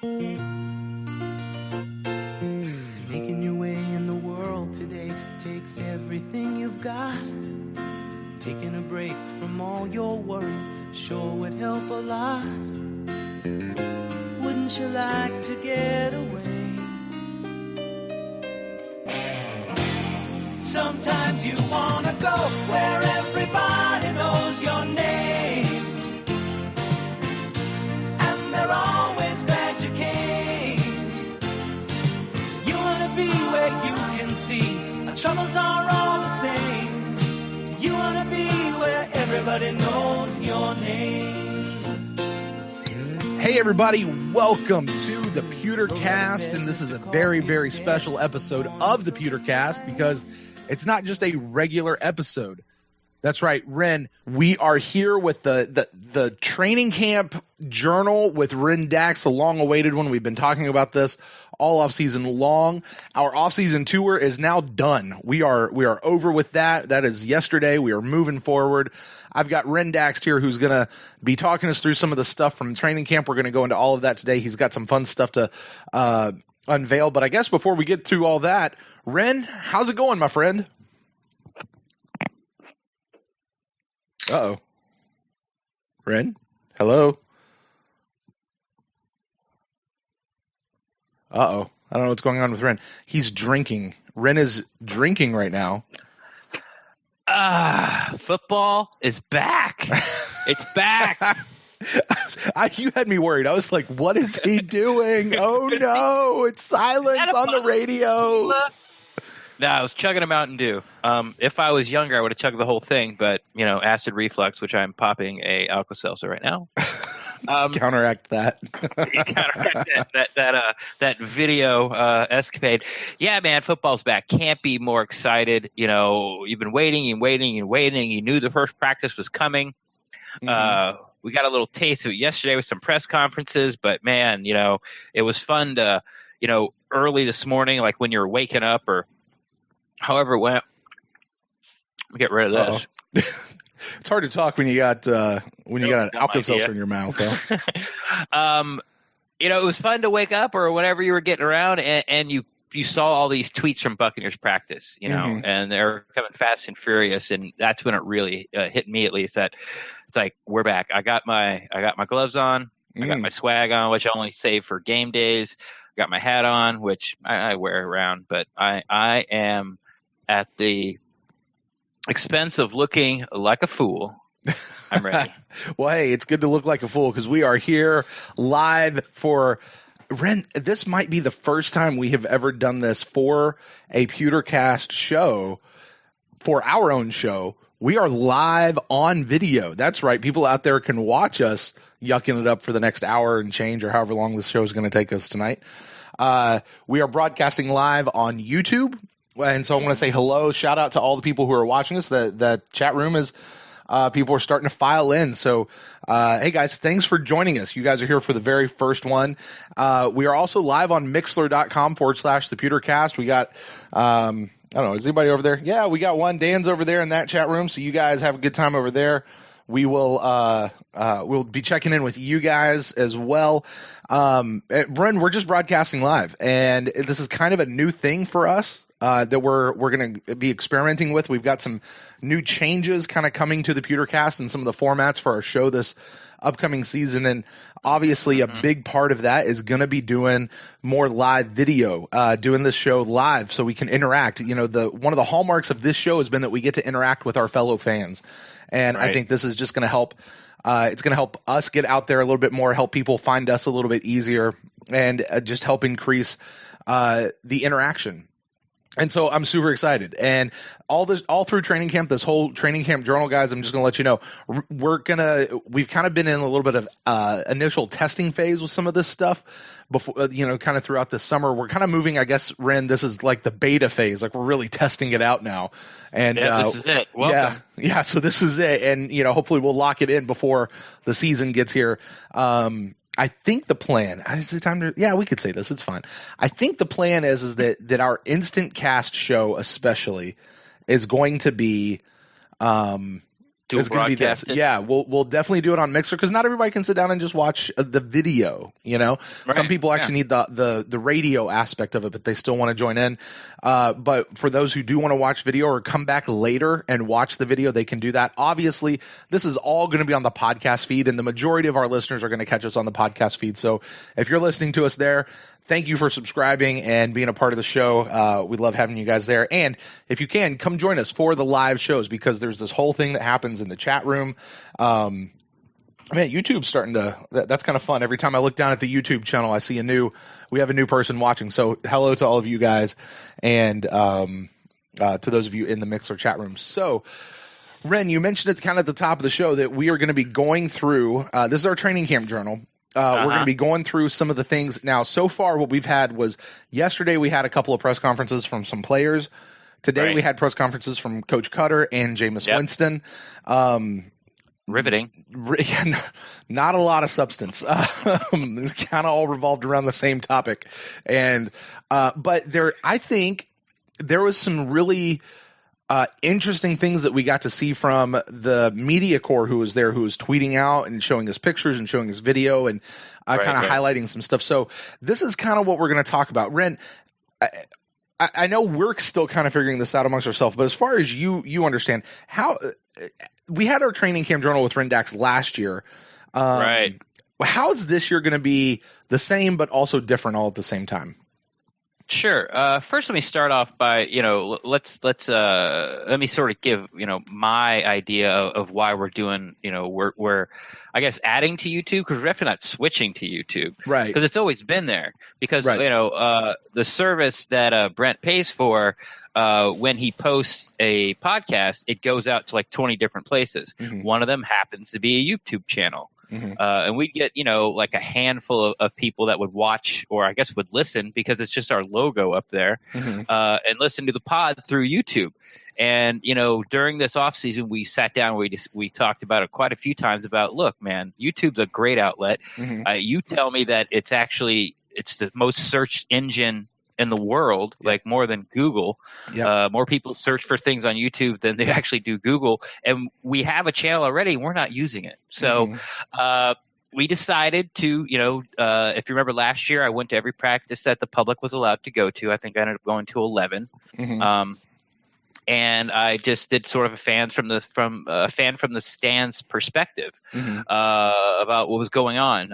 Making your way in the world today takes everything you've got. Taking a break from all your worries sure would help a lot. Wouldn't you like to get away? Sometimes you wanna go where everybody knows your name, and they're always glad you came. You wanna be where you can see our troubles are all the same. You wanna be where everybody knows your name. Hey everybody, welcome to the Pewtercast, and this is a very, very special episode of the Pewtercast because it's not just a regular episode. That's right, Ren. We are here with the training camp journal with Ren Daxt, the long-awaited one. We've been talking about this all off-season long. Our off-season tour is now done. We are over with that. That is yesterday. We are moving forward. I've got Ren Daxt here who's going to be talking us through some of the stuff from training camp. We're going to go into all of that today. He's got some fun stuff to unveil. But I guess before we get through all that, Ren, how's it going, my friend? Uh-oh. Ren? Hello? Uh-oh. I don't know what's going on with Ren. He's drinking. Ren is drinking right now. Football is back. It's back. You had me worried. I was like, what is he doing? Oh, no. It's silence on the radio. No, I was chugging a Mountain Dew. If I was younger, I would have chugged the whole thing, but, acid reflux, which I'm popping a Alka-Seltzer right now. Counteract that. that video escapade. Yeah, man, football's back. Can't be more excited. You've been waiting and waiting and waiting. You knew the first practice was coming. Mm-hmm. We got a little taste of it yesterday with some press conferences, but man, it was fun to, early this morning, like when you're waking up or however it went. Get rid of this. It's hard to talk when you got an Alka-Seltzer in your mouth, though. It was fun to wake up or whenever you were getting around, and you saw all these tweets from Buccaneers practice, mm-hmm. and they're coming fast and furious, and that's when it really hit me, at least, that it's like we're back. I got my gloves on, I got my swag on, which I only save for game days. I got my hat on, which I wear around, but I am at the expense of looking like a fool. I'm ready. Well, hey, it's good to look like a fool because we are here live for Ren. This might be the first time we have ever done this for a Pewtercast show, for our own show. We are live on video. That's right. People out there can watch us yucking it up for the next hour and change or however long this show is going to take us tonight. We are broadcasting live on YouTube. And so I want to say hello, shout out to all the people who are watching us. The chat room is people are starting to file in. So, hey guys, thanks for joining us. You guys are here for the very first one. We are also live on Mixler.com/the Pewtercast. We got, I don't know, is anybody over there? Yeah, we got one. Dan's over there in that chat room. So you guys have a good time over there. We will, we'll be checking in with you guys as well. Bren, we're just broadcasting live, and this is kind of a new thing for us. That we're going to be experimenting with. We've got some new changes kind of coming to the Pewtercast and some of the formats for our show this upcoming season. And obviously a big part of that is going to be doing more live video, doing this show live so we can interact. One of the hallmarks of this show has been that we get to interact with our fellow fans. And right. I think this is just going to help. It's going to help us get out there a little bit more, help people find us a little bit easier, and just help increase the interaction. And so I'm super excited. And all through training camp, this whole training camp journal, guys, I'm just going to let you know, we've kind of been in a little bit of initial testing phase with some of this stuff before, kind of throughout the summer. We're kind of moving, I guess, Ren, this is like the beta phase. Like we're really testing it out now. And this is it. Welcome. Yeah. So this is it. And, hopefully we'll lock it in before the season gets here. I think the plan is it time to, yeah, we could say this. It's fine. I think the plan is that our instant cast show especially is going to be Dual It's going to be this. broadcast it? Yeah, we'll definitely do it on Mixer because not everybody can sit down and just watch the video. Some Right, people actually need the radio aspect of it, but they still want to join in. But for those who do want to watch video or come back later and watch the video, they can do that. Obviously, this is all going to be on the podcast feed, and the majority of our listeners are going to catch us on the podcast feed. So if you're listening to us there, thank you for subscribing and being a part of the show. We love having you guys there. And if you can, come join us for the live shows because there's this whole thing that happens in the chat room. Man, YouTube's starting to that's kind of fun. Every time I look down at the YouTube channel, I see we have a new person watching. So hello to all of you guys and to those of you in the Mixer chat room. So Ren, you mentioned at kind of at the top of the show that we are going to be going through this is our training camp journal. We're going to be going through some of the things. Now, so far, what we've had was yesterday we had a couple of press conferences from some players. Today we had press conferences from Coach Cutter and Jameis Winston. Riveting. Not a lot of substance. It's kind of all revolved around the same topic. And but I think there was some really interesting things that we got to see from the media corps who was there, who was tweeting out and showing us pictures and showing us video and kind of highlighting some stuff. So this is kind of what we're going to talk about. Ren, I know we're still kind of figuring this out amongst ourselves, but as far as you understand, how we had our training camp journal with Ren Daxt last year. Right. How is this year going to be the same but also different all at the same time? Sure. First, let me start off by, let me sort of give, my idea of why we're doing, we're I guess adding to YouTube because we're definitely not switching to YouTube, right? Because it's always been there. Because the service that Brent pays for, when he posts a podcast, it goes out to like 20 different places. Mm-hmm. One of them happens to be a YouTube channel. Mm-hmm. And we get, like a handful of people that would watch or I guess would listen because it's just our logo up there and listen to the pod through YouTube. And, during this off season, we sat down, we talked about it quite a few times about, look, man, YouTube's a great outlet. Mm-hmm. You tell me that it's the most searched engine in the world, like more than Google. More people search for things on YouTube than they actually do Google. And we have a channel already and we're not using it. So we decided to, if you remember last year, I went to every practice that the public was allowed to go to. I think I ended up going to 11. Mm-hmm. And I just did sort of a fan from the stands perspective about what was going on.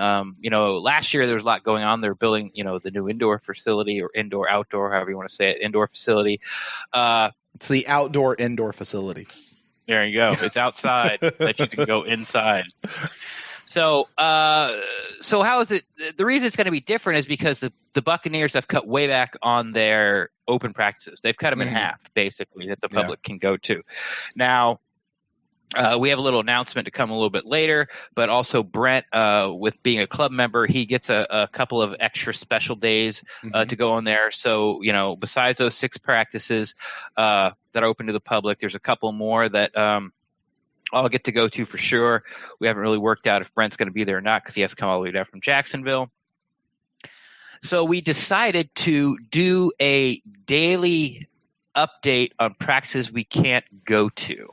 Last year there was a lot going on. They're building, the new indoor facility or indoor outdoor, however you want to say it, indoor facility. It's the outdoor indoor facility. There you go. It's outside that you can go inside. So how is it? The reason it's going to be different is because the Buccaneers have cut way back on their open practices. They've cut them in half, basically, that the public can go to. Now, we have a little announcement to come a little bit later, but also Brent, with being a club member, he gets a couple of extra special days to go on there. So, besides those 6 practices that are open to the public, there's a couple more that I'll get to go to for sure. We haven't really worked out if Brent's going to be there or not because he has to come all the way down from Jacksonville. So we decided to do a daily update on practices we can't go to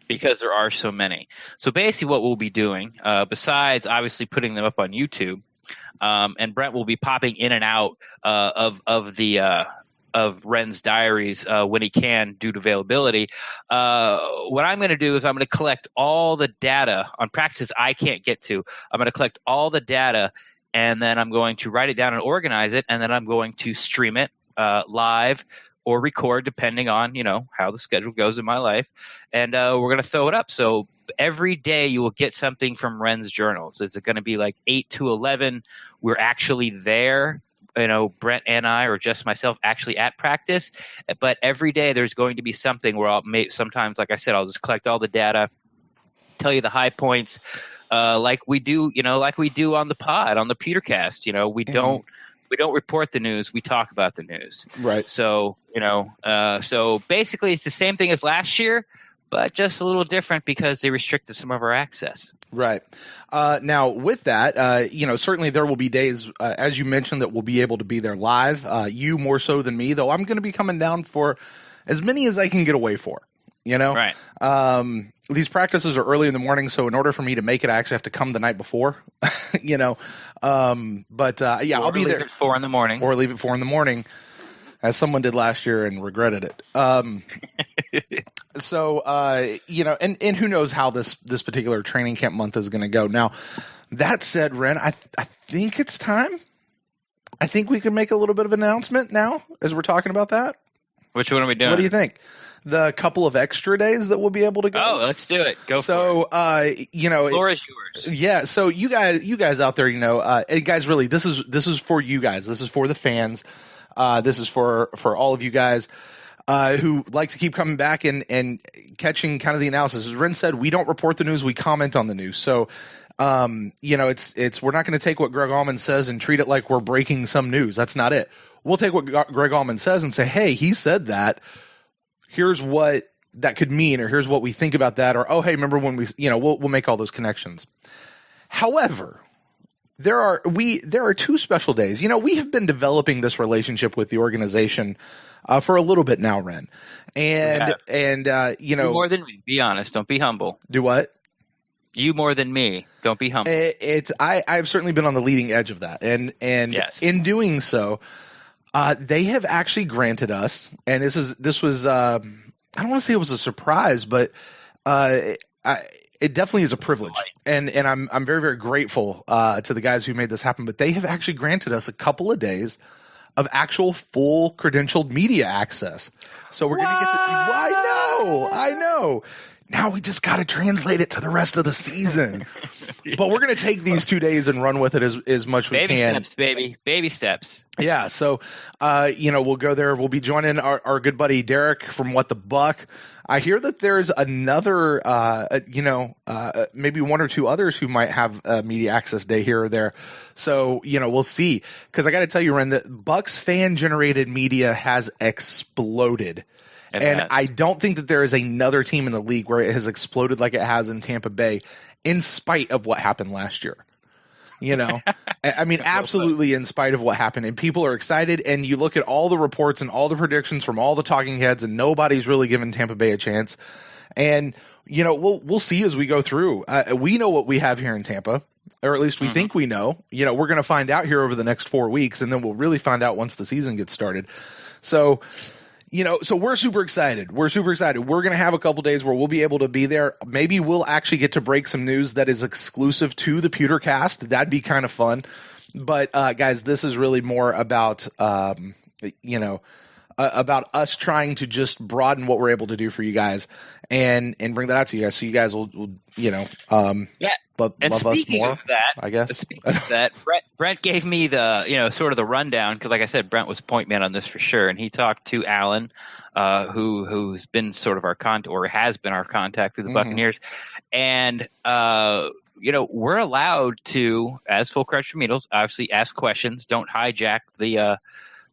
because there are so many. So basically what we'll be doing, besides obviously putting them up on YouTube, and Brent will be popping in and out of Ren's diaries when he can due to availability. What I'm going to do is I'm going to collect all the data on practices I can't get to. I'm going to collect all the data, and then I'm going to write it down and organize it, and then I'm going to stream it live or record depending on, how the schedule goes in my life. And we're going to throw it up. So every day you will get something from Ren's journals. Is it going to be like 8 to 11? We're actually there. Brent and I, or just myself, actually at practice. But every day there's going to be something where sometimes, like I said, I'll just collect all the data, tell you the high points, like we do on the pod, on the Pewtercast. We don't report the news. We talk about the news. Right. So, so basically it's the same thing as last year, but just a little different because they restricted some of our access. Right. Now, with that, certainly there will be days, as you mentioned, that we'll be able to be there live. You more so than me, though I'm going to be coming down for as many as I can get away for. Right. these practices are early in the morning, so in order for me to make it, I actually have to come the night before, you know. But yeah, I'll be there at 4 in the morning, or leave at 4 in the morning, as someone did last year and regretted it. So you know, and who knows how this particular training camp month is going to go. Now, that said, Ren, I think it's time. I think we can make a little bit of an announcement now as we're talking about that. Which one are we doing? What do you think? The couple of extra days that we'll be able to go. Oh, let's do it. Go for it. You know, floor is yours. Yeah. So you guys out there, you know, and guys, really, this is for you guys. This is for the fans. This is for all of you guys who like to keep coming back and catching kind of the analysis. As Ren said, we don't report the news; we comment on the news. So, you know, it's we're not going to take what Greg Allman says and treat it like we're breaking some news. That's not it. We'll take what Greg Allman says and say, hey, he said that. Here's what that could mean, or here's what we think about that, or, oh, hey, remember when we, you know, we'll make all those connections. However, there are two special days. You know, we have been developing this relationship with the organization for a little bit now, Ren. And you know, you more than me. Be honest. Don't be humble. Do what? You more than me. Don't be humble. I've certainly been on the leading edge of that, and yes. In doing so, they have actually granted us, and this was I don't want to say it was a surprise, but it definitely is a privilege, and I'm very, very grateful to the guys who made this happen. But they have actually granted us a couple of days of actual full credentialed media access. So we're going to get to. I know. Now we just got to translate it to the rest of the season. But we're going to take these 2 days and run with it as much as we can. Baby steps, baby. Baby steps. Yeah. So, you know, we'll go there. We'll be joining our good buddy Derek from What the Buck. I hear that there's another, you know, maybe one or two others who might have a media access day here or there. So, you know, we'll see. Because I got to tell you, Ren, that Bucs fan-generated media has exploded. And I don't think that there is another team in the league where it has exploded like it has in Tampa Bay, in spite of what happened last year. You know, I mean, absolutely in spite of what happened. And people are excited. And you look at all the reports and all the predictions from all the talking heads, and nobody's really given Tampa Bay a chance. And, you know, we'll see as we go through. We know what we have here in Tampa, or at least we think we know. You know, we're going to find out here over the next 4 weeks, and then we'll really find out once the season gets started. So, you know, so we're super excited. We're going to have a couple days where we'll be able to be there. Maybe we'll actually get to break some news that is exclusive to the Pewtercast. That'd be kind of fun. But, guys, this is really more about, you know, about us trying to just broaden what we're able to do for you guys and bring that out to you guys. So you guys will you know, love us more, of that, I guess. Speaking of that, Brent gave me the, you know, sort of the rundown, because like I said, Brent was point man on this for sure, and he talked to Alan, who's been sort of our has been our contact through the Buccaneers, and you know, we're allowed to, as full credentialed meetings, obviously ask questions, don't hijack the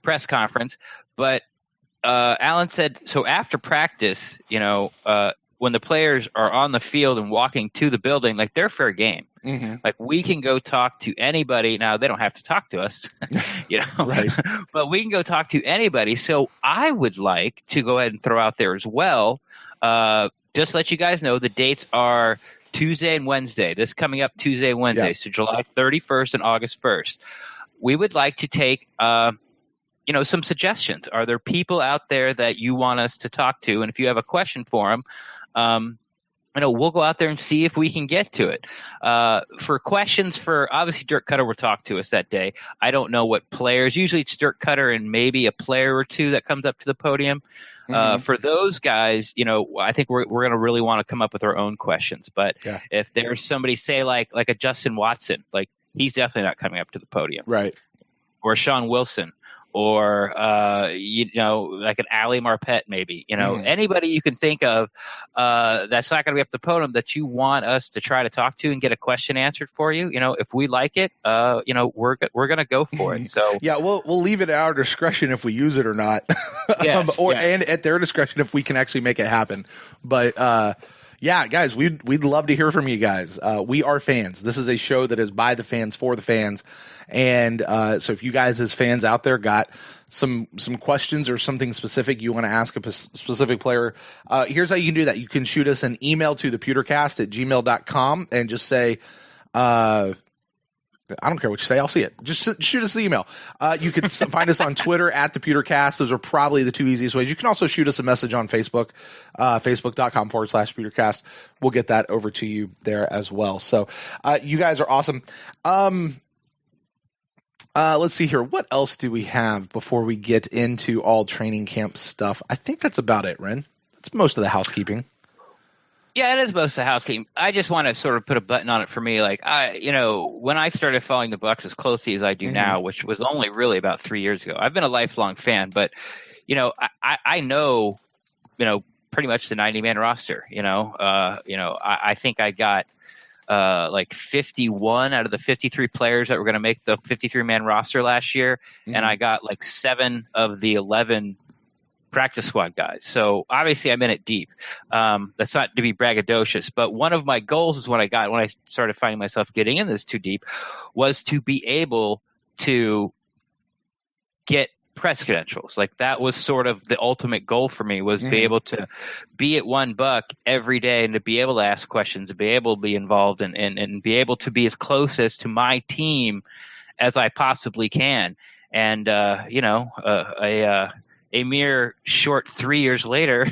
press conference, but Alan said, so after practice, you know, when the players are on the field and walking to the building, like, they're fair game. Mm-hmm. Like, we can go talk to anybody. Now, they don't have to talk to us, you know, right. But we can go talk to anybody. So I would like to go ahead and throw out there as well, just let you guys know the dates are Tuesday and Wednesday. This coming up Tuesday and Wednesday, so July 31st and August 1st. We would like to take you know, some suggestions. Are there people out there that you want us to talk to? And if you have a question for them, you know, we'll go out there and see if we can get to it. For questions for, obviously, Dirk Cutter will talk to us that day. I don't know what players. Usually it's Dirk Cutter and maybe a player or two that comes up to the podium. For those guys, you know, I think we're going to really want to come up with our own questions. But if there's somebody, say, like a Justin Watson, like, he's definitely not coming up to the podium. Right. Or Sean Wilson. Or, you know, like an Ali Marpet, maybe, you know, anybody you can think of that's not going to be up the podium that you want us to try to talk to and get a question answered for you. You know, if we like it, you know, we're going to go for it. So yeah, we'll leave it at our discretion if we use it or not, yes, and at their discretion if we can actually make it happen. But Yeah, guys, we'd love to hear from you guys. We are fans. This is a show that is by the fans for the fans, and so if you guys as fans out there got some questions or something specific you want to ask a specific player, here's how you can do that. You can shoot us an email to thepewtercast@gmail.com and just say, I don't care what you say. I'll see it. Just shoot us the email. You can find us on Twitter @thepewtercast. Those are probably the two easiest ways. You can also shoot us a message on Facebook, facebook.com/pewtercast. We'll get that over to you there as well. So you guys are awesome. Let's see here. What else do we have before we get into all training camp stuff? I think that's about it, Ren. That's most of the housekeeping. Yeah, it is most of the housekeeping. I just want to sort of put a button on it for me. Like, when I started following the Bucs as closely as I do now, which was only really about 3 years ago, I've been a lifelong fan. But, I know, pretty much the 90-man roster. I think I got like 51 out of the 53 players that were going to make the 53-man roster last year, and I got like 7 of the 11 practice squad guys. So obviously I'm in it deep. That's not to be braggadocious, but one of my goals is when I started finding myself getting in this too deep was to be able to get press credentials. Like that was sort of the ultimate goal for me, was be able to be at one Buck every day and to be able to ask questions, to be able to be involved and be able to be as closest to my team as I possibly can. And, a mere short 3 years later,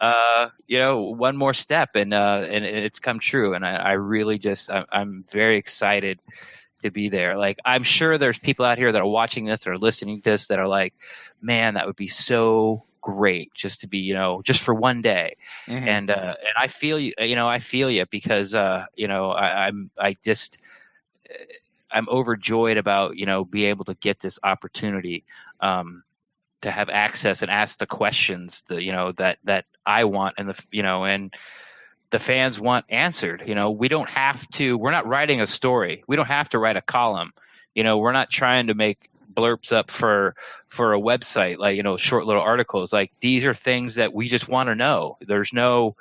one more step and it's come true. And I really I'm very excited to be there. Like, I'm sure there's people out here that are watching this or listening to this that are like, man, that would be so great just to be, just for one day. And I feel you, because, I'm overjoyed about, be able to get this opportunity, to have access and ask the questions that I want and and the fans want answered. We're not writing a story. We don't have to write a column. We're not trying to make blurbs up for a website, like, short little articles. Like, these are things that we just want to know. There's no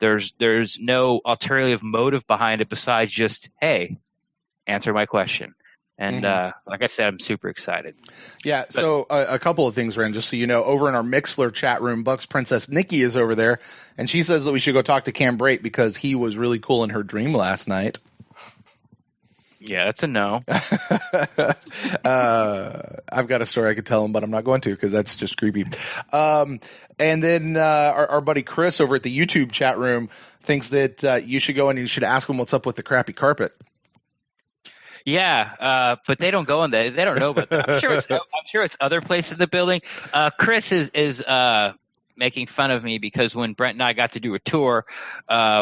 alternative motive behind it besides just, hey, answer my question. And like I said, I'm super excited. Yeah, so a couple of things, Ren, just so you know. Over in our Mixler chat room, Bucs Princess Nikki is over there, and she says that we should go talk to Cam Brate because he was really cool in her dream last night. Yeah, that's a no. I've got a story I could tell him, but I'm not going to because that's just creepy. And then our buddy Chris over at the YouTube chat room thinks that you should go and you should ask him what's up with the crappy carpet. Yeah, but they don't go in there. They don't know about that. I'm sure it's other places in the building. Chris is making fun of me because when Brent and I got to do a tour,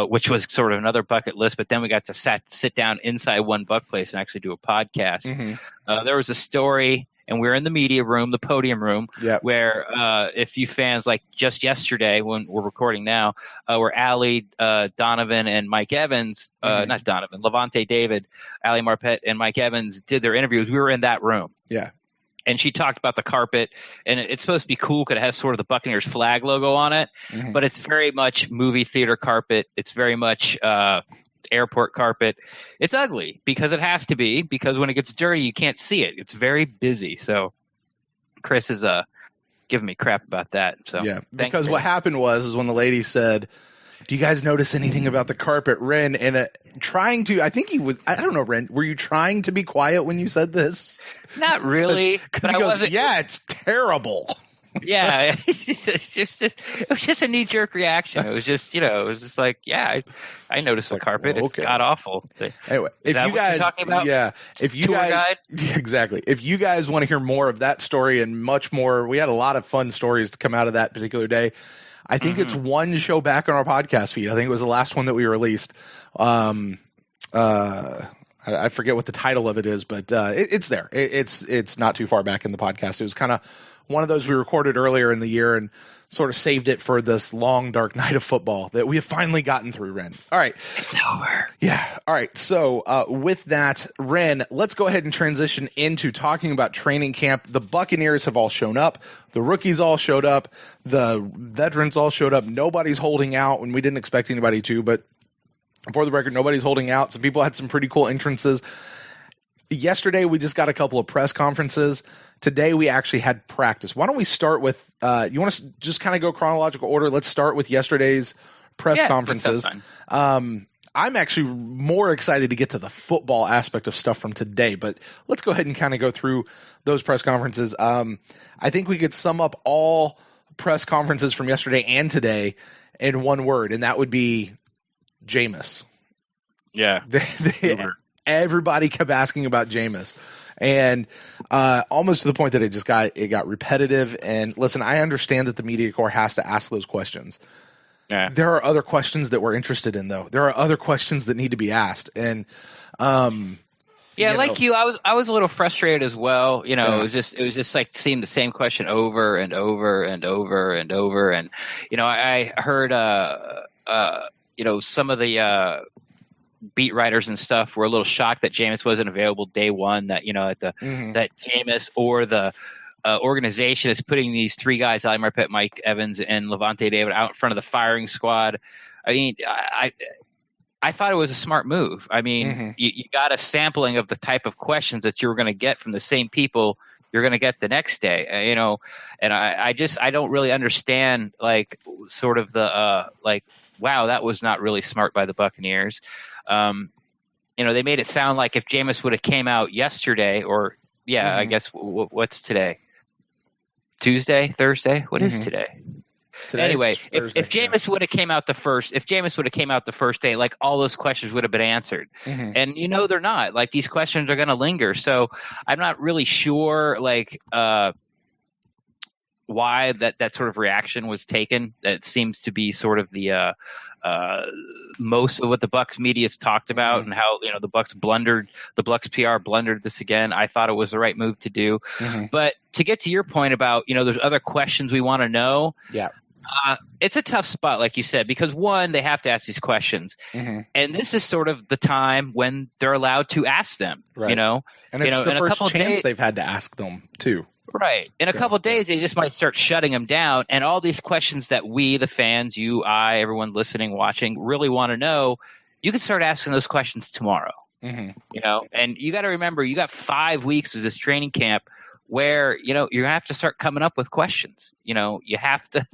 which was sort of another bucket list, but then we got to sit down inside one Buck place and actually do a podcast. There was a story, and we were in the media room, the podium room, where if you fans, like just yesterday when we're recording now, where Allie, Donovan, and Mike Evans, not Donovan, Levante David, Allie Marpet, and Mike Evans did their interviews. We were in that room. Yeah. And she talked about the carpet, and it's supposed to be cool because it has sort of the Buccaneers flag logo on it, but it's very much movie theater carpet. It's very much airport carpet. It's ugly because it has to be, because when it gets dirty, you can't see it. It's very busy. So Chris is giving me crap about that. So yeah, because what happened was when the lady said, "Do you guys notice anything about the carpet?" Ren, and I don't know, Ren, were you trying to be quiet when you said this? Not really. Because he goes, yeah, it's terrible. Yeah, it was just a knee-jerk reaction. It was just, like, yeah, I noticed the carpet. Okay. It's god awful. Anyway, if you guys, exactly. If you guys want to hear more of that story and much more, we had a lot of fun stories to come out of that particular day. I think it's one show back on our podcast feed. I think it was the last one that we released. I I forget what the title of it is, but it's there. It's not too far back in the podcast. It was kind of one of those we recorded earlier in the year and sort of saved it for this long, dark night of football that we have finally gotten through, Ren. All right. It's over. Yeah. All right. So with that, Ren, let's go ahead and transition into talking about training camp. The Buccaneers have all shown up. The rookies all showed up. The veterans all showed up. Nobody's holding out, and we didn't expect anybody to, but for the record, nobody's holding out. Some people had some pretty cool entrances. Yesterday, we just got a couple of press conferences. Today, we actually had practice. Why don't we start with you want to just kind of go chronological order? Let's start with yesterday's press conferences. I'm actually more excited to get to the football aspect of stuff from today, but let's go ahead and kind of go through those press conferences. I think we could sum up all press conferences from yesterday and today in one word, and that would be Jameis. Yeah. Everybody kept asking about Jameis, and almost to the point that it got repetitive. And listen, I understand that the media corps has to ask those questions. Yeah. There are other questions that we're interested in, though. There are other questions that need to be asked, and I was a little frustrated as well. It was just like seeing the same question over and over and over and over. And I heard some of the beat writers and stuff were a little shocked that Jameis wasn't available day one. That that Jameis or the organization is putting these three guys, Ali Marpet, Mike Evans, and Levante David, out in front of the firing squad. I mean, I thought it was a smart move. I mean, you got a sampling of the type of questions that you were going to get from the same people you're going to get the next day, and I don't really understand, like, sort of the, wow, that was not really smart by the Buccaneers. They made it sound like if Jameis would have came out yesterday I guess what's today? Tuesday, Thursday? What is today? Anyway, if Jameis would have came out the first day, like, all those questions would have been answered. And they're not. Like, these questions are going to linger. So I'm not really sure, like, why that sort of reaction was taken. That seems to be sort of the most of what the Bucs media has talked about, and how the Bucs PR blundered this again. I thought it was the right move to do. But to get to your point about there's other questions we want to know. Yeah. It's a tough spot, like you said, because one, they have to ask these questions, and this is sort of the time when they're allowed to ask them. Right. And it's the first chance they've had to ask them too. Right. In a couple of days, they just might start shutting them down, and all these questions that we, the fans, you, I, everyone listening, watching, really want to know, you can start asking those questions tomorrow. And you got to remember, you got 5 weeks of this training camp where, you're going to have to start coming up with questions. You have to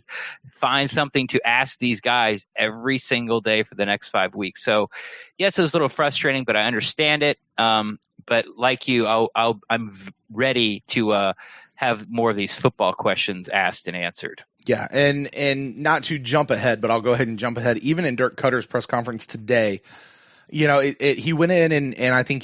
find something to ask these guys every single day for the next 5 weeks. So, yes, it was a little frustrating, but I understand it. But like you, I'm ready to have more of these football questions asked and answered. Yeah, and not to jump ahead, but I'll go ahead and jump ahead. Even in Dirk Cutter's press conference today, he went in and I think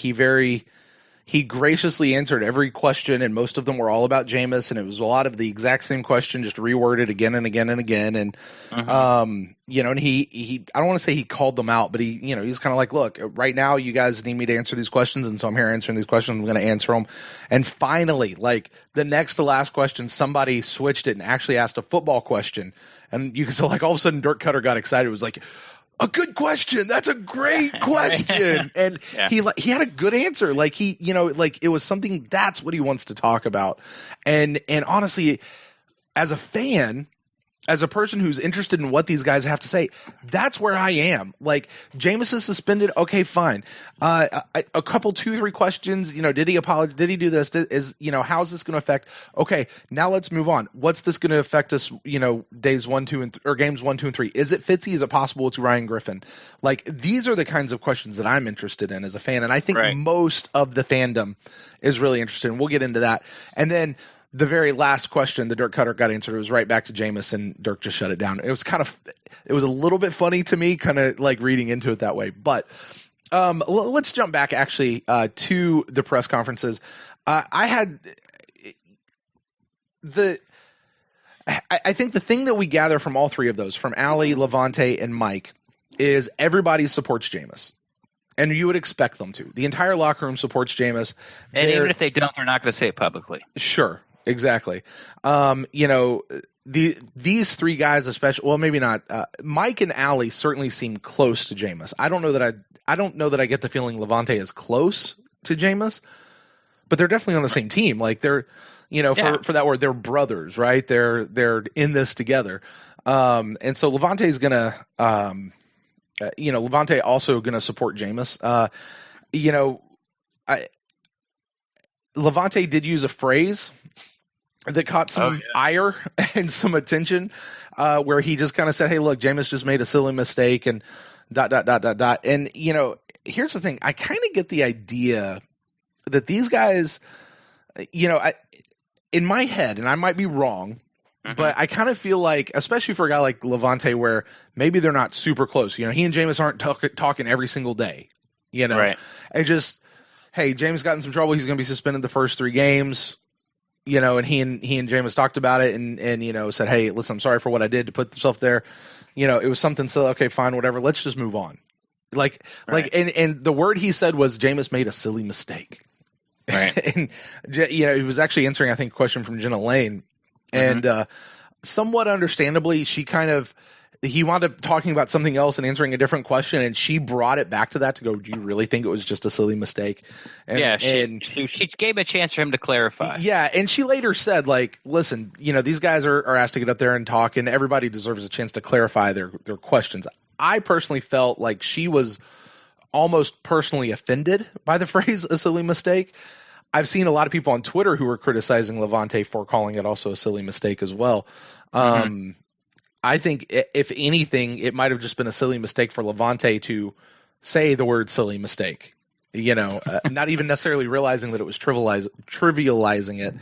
he graciously answered every question, and most of them were all about Jameis, and it was a lot of the exact same question, just reworded again and again and again. And and he I don't want to say he called them out, but he's kind of like, look, right now you guys need me to answer these questions, and so I'm here answering these questions. I'm going to answer them. And finally, like the next to last question, somebody switched it and actually asked a football question, and you can say, like, all of a sudden Dirk Cutter got excited. It was like, a good question. That's a great question. And he had a good answer. Like it was something, that's what he wants to talk about. And honestly, as a fan, as a person who's interested in what these guys have to say, that's where I am. Like, Jameis is suspended. Okay, fine. A couple, 2-3 questions. Did he apologize? Did he do this? How's this going to affect? Okay, now let's move on. What's this going to affect us? Days 1, 2, or games 1, 2, and 3. Is it Fitzy? Is it possible it's Ryan Griffin? Like, these are the kinds of questions that I'm interested in as a fan, and I think most of the fandom is really interested. And we'll get into that. And then the very last question that Dirk Cutter got answered, it was right back to Jameis, and Dirk just shut it down. It was it was a little bit funny to me, kind of like reading into it that way. But let's jump back actually to the press conferences. I think the thing that we gather from all three of those, from Ali, Levante, and Mike, is everybody supports Jameis. And you would expect them to. The entire locker room supports Jameis. And even if they don't, they're not going to say it publicly. Sure, exactly. These three guys, especially, well, maybe not. Mike and Allie certainly seem close to Jameis. I don't know that I get the feeling Levante is close to Jameis, but they're definitely on the same team. Like they're, for that word, they're brothers, right? They're in this together. And so Levante's gonna, Levante also gonna support Jameis. Levante did use a phrase that caught some ire and some attention, where he just kind of said, "Hey, look, Jameis just made a silly mistake," and ... And here's the thing: I kind of get the idea that these guys, in my head, and I might be wrong, but I kind of feel like, especially for a guy like Levante, where maybe they're not super close. He and Jameis aren't talking every single day. Right? And just, hey, Jameis got in some trouble. He's going to be suspended the first 3 games. And he and Jameis talked about it and said, hey, listen, I'm sorry for what I did to put myself there. It was something so, okay, fine, whatever. Let's just move on. And the word he said was Jameis made a silly mistake. Right. And, he was actually answering, I think, a question from Jenna Lane. And somewhat understandably, he wound up talking about something else and answering a different question, and she brought it back to that to go, do you really think it was just a silly mistake? And, she gave a chance for him to clarify. Yeah, and she later said, listen, these guys are asked to get up there and talk, and everybody deserves a chance to clarify their questions. I personally felt like she was almost personally offended by the phrase a silly mistake. I've seen a lot of people on Twitter who were criticizing Levante for calling it also a silly mistake as well. I think, if anything, it might have just been a silly mistake for Levante to say the word silly mistake, not even necessarily realizing that it was trivializing it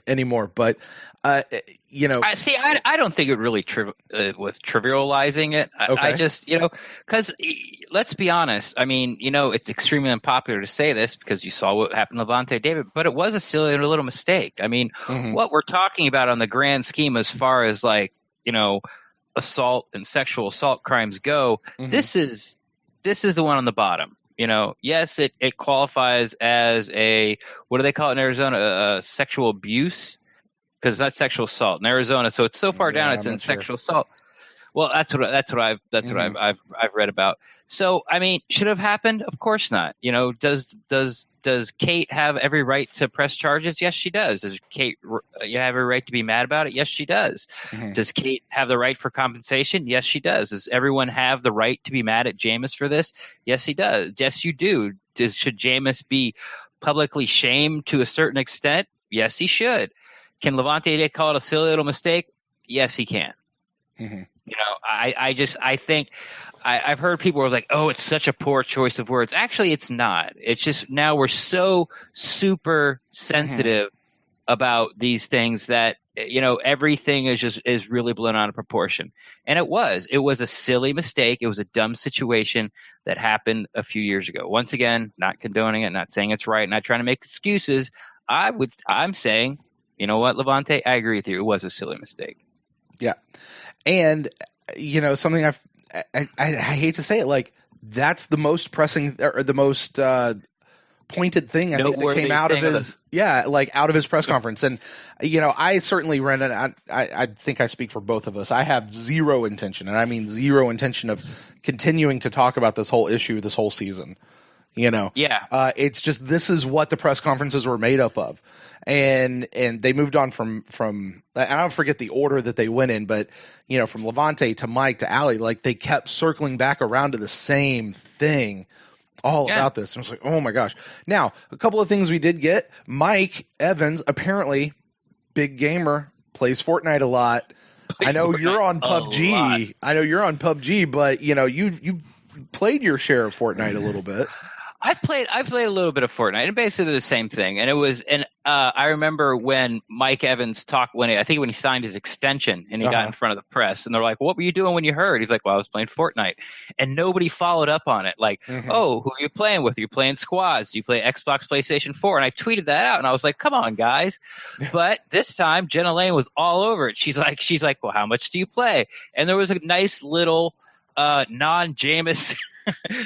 anymore. But, I don't think it really was trivializing it. I just, because let's be honest. I mean, it's extremely unpopular to say this because you saw what happened to Levante David, but it was a silly little mistake. I mean, what we're talking about on the grand scheme, as far as assault and sexual assault crimes go, this is the one on the bottom. Yes, it qualifies as what do they call it in Arizona? Sexual abuse. Because that's sexual assault in Arizona, so it's so far down it's in sexual assault. Well, that's what I've read about. So I mean, should have happened? Of course not. Does Kate have every right to press charges? Yes, she does. Does Kate have every right to be mad about it? Yes, she does. Does Kate have the right for compensation? Yes, she does. Does everyone have the right to be mad at Jameis for this? Yes, he does. Yes, you do. Should Jameis be publicly shamed to a certain extent? Yes, he should. Can Levante call it a silly little mistake? Yes, he can. I think I've heard people were like, oh, it's such a poor choice of words. Actually, it's not. It's just now we're so super sensitive about these things that, everything is really blown out of proportion. And it was a silly mistake. It was a dumb situation that happened a few years ago. Once again, not condoning it, not saying it's right, not trying to make excuses. I'm saying, you know what, Levante? I agree with you. It was a silly mistake. Yeah. And, something I hate to say it, that's the most pressing or the most pointed thing I think that came out of his press conference. And, I certainly, Ren, and I think I speak for both of us. I have zero intention, and I mean zero intention of continuing to talk about this whole issue this whole season. It's just, this is what the press conferences were made up of. And they moved on from I don't forget the order that they went in, but from Levante to Mike to Allie, they kept circling back around to the same thing about this. And I was like, oh my gosh. Now, a couple of things we did get. Mike Evans, apparently big gamer, plays Fortnite a lot. I know you're on PUBG. But you've played your share of Fortnite a little bit. I've played a little bit of Fortnite, and basically the same thing. And I remember when Mike Evans talked when he signed his extension and he got in front of the press, and they're like, "What were you doing when you heard?" He's like, "Well, I was playing Fortnite," and nobody followed up on it. Like, "Oh, who are you playing with? Are you playing squads? Do you play Xbox, PlayStation 4?" And I tweeted that out, and I was like, "Come on, guys!" But this time, Jenna Lane was all over it. She's like, "Well, how much do you play?" And there was a nice little non-Jameis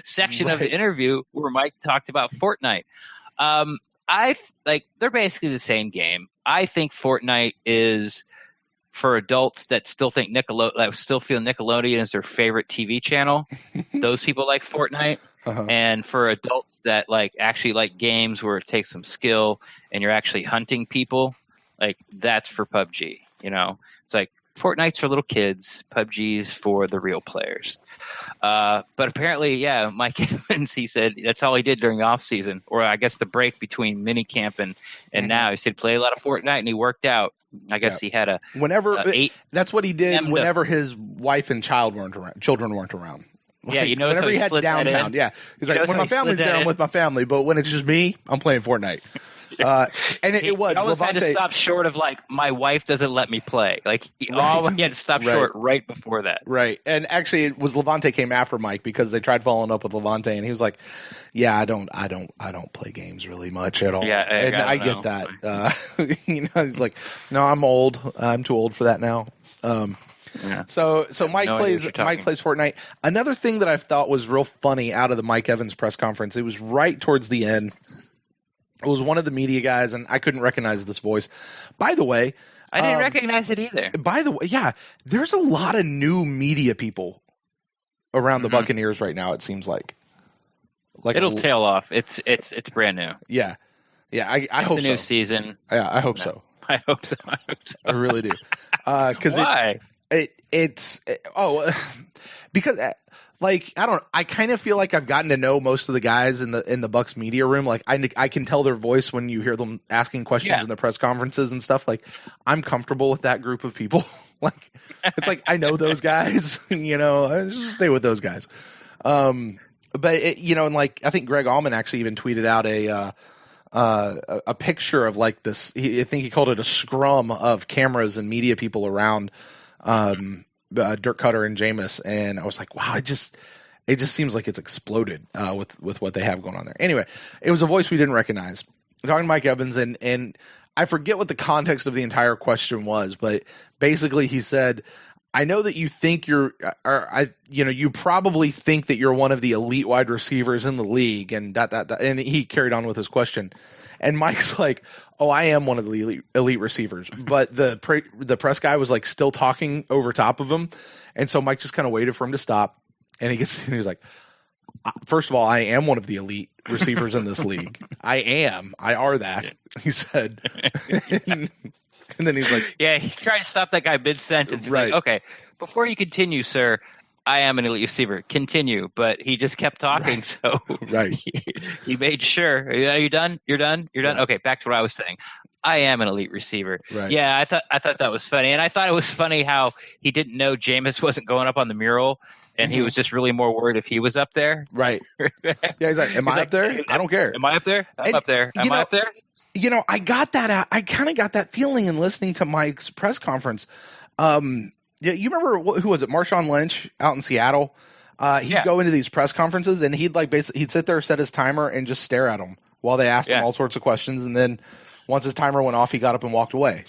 section of the interview where Mike talked about Fortnite. They're basically the same game. I think Fortnite is for adults that still think still feel Nickelodeon is their favorite TV channel. Those people like Fortnite. And for adults that actually like games where it takes some skill and you're actually hunting people, that's for PUBG. It's like Fortnite's for little kids, PUBG's for the real players. But apparently, Mike Evans, he said that's all he did during the off season, or I guess the break between minicamp and now. He said play a lot of Fortnite and he worked out. I guess he had that's what he did whenever his wife and children weren't around. Whenever he had downtime. Yeah, he's like, when my family's there, I'm with my family, but when it's just me, I'm playing Fortnite. And it was. He almost had to stop short of my wife doesn't let me play. He had to stop short right before that. Right, and actually, it was Levante came after Mike because they tried following up with Levante, and he was like, "Yeah, I don't play games really much at all." Yeah, I get that. He's like, "No, I'm old. I'm too old for that now." So Mike plays Fortnite. Another thing that I thought was real funny out of the Mike Evans press conference, it was right towards the end. It was one of the media guys, and I couldn't recognize this voice. By the way, I didn't recognize it either. By the way, there's a lot of new media people around the Buccaneers right now. It seems like it'll tail off. It's brand new. Yeah. I hope so. It's a new season. Yeah, I hope so. I hope so. I really do. Why? Because I kind of feel like I've gotten to know most of the guys in the Bucs media room. I can tell their voice when you hear them asking questions in the press conferences and stuff. I'm comfortable with that group of people. It's I know those guys, I just stay with those guys. But I think Greg Allman actually even tweeted out a picture of this. I think he called it a scrum of cameras and media people around Dirk Cutter and Jameis, and I was like, wow, it just seems like it's exploded with what they have going on there. Anyway, it was a voice we didn't recognize. We're talking to Mike Evans, and I forget what the context of the entire question was, but basically he said, I know that you think you probably think that you're one of the elite wide receivers in the league, and and he carried on with his question. And Mike's like, "Oh, I am one of the elite receivers," but the press guy was still talking over top of him, and so Mike just kind of waited for him to stop. And he was like, "First of all, I am one of the elite receivers in this league. I are that," he said. And then he's like, "Yeah," he tried to stop that guy mid sentence. Right? Okay, before you continue, sir. I am an elite receiver. Continue, but he just kept talking, so he made sure. Are you done? You're done. Okay, back to what I was saying. I am an elite receiver. Right. Yeah, I thought that was funny, and I thought it was funny how he didn't know Jameis wasn't going up on the mural, and he was just really more worried if he was up there. Right. Yeah, he's like, "Am I up there? I don't care. Am I up there? I'm up there. Am I up there?" I got that. I kind of got that feeling in listening to Mike's press conference. Yeah, you remember who was it? Marshawn Lynch out in Seattle. He'd go into these press conferences and he'd he'd sit there, set his timer, and just stare at them while they asked him all sorts of questions. And then once his timer went off, he got up and walked away.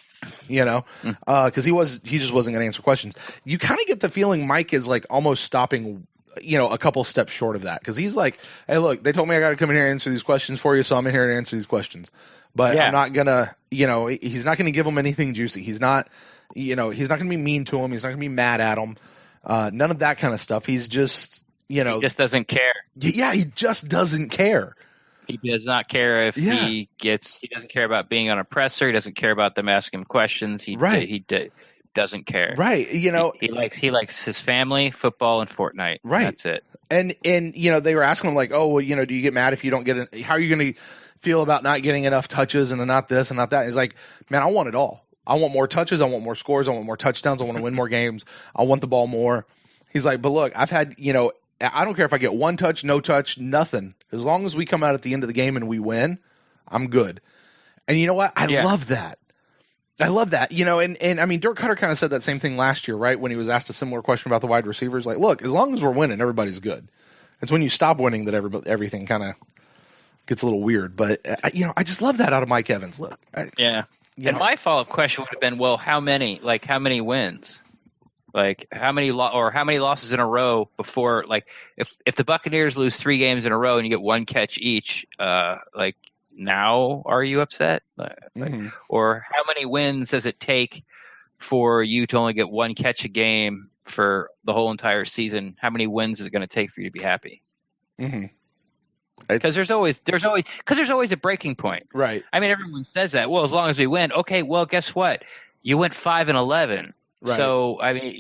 Because he just wasn't going to answer questions. You kind of get the feeling Mike is almost stopping, a couple steps short of that, because he's like, "Hey, look, they told me I got to come in here and answer these questions for you, so I'm in here to answer these questions. But I'm not gonna, he's not going to give them anything juicy. He's not." He's not going to be mean to him. He's not going to be mad at him. None of that kind of stuff. He's just, he just doesn't care. Yeah, he just doesn't care. He does not care if he doesn't care about being on a presser. He doesn't care about them asking him questions. He doesn't care. Right. He likes his family, football, and Fortnite. Right. That's it. And they were asking him "Oh, well, do you get mad if you don't get it? How are you going to feel about not getting enough touches and not this and not that?" He's like, "Man, I want it all. I want more touches. I want more scores. I want more touchdowns. I want to win more games. I want the ball more." He's like, "But look, I've had, I don't care if I get one touch, no touch, nothing. As long as we come out at the end of the game and we win, I'm good." And you know what? I love that. I love that. And I mean, Dirk Cutter kind of said that same thing last year, right? When he was asked a similar question about the wide receivers. Look, as long as we're winning, everybody's good. It's when you stop winning that everything kind of gets a little weird. But, I just love that out of Mike Evans. Look. My follow-up question would have been, well, how many wins? Like how many losses in a row before, like if the Buccaneers lose 3 games in a row and you get 1 catch each, like now are you upset? Or how many wins does it take for you to only get 1 catch a game for the whole entire season? How many wins is it going to take for you to be happy? Because there's always a breaking point, right? I mean, everyone says that. Well, as long as we win, okay. Well, guess what? You went 5-11. Right. So I mean,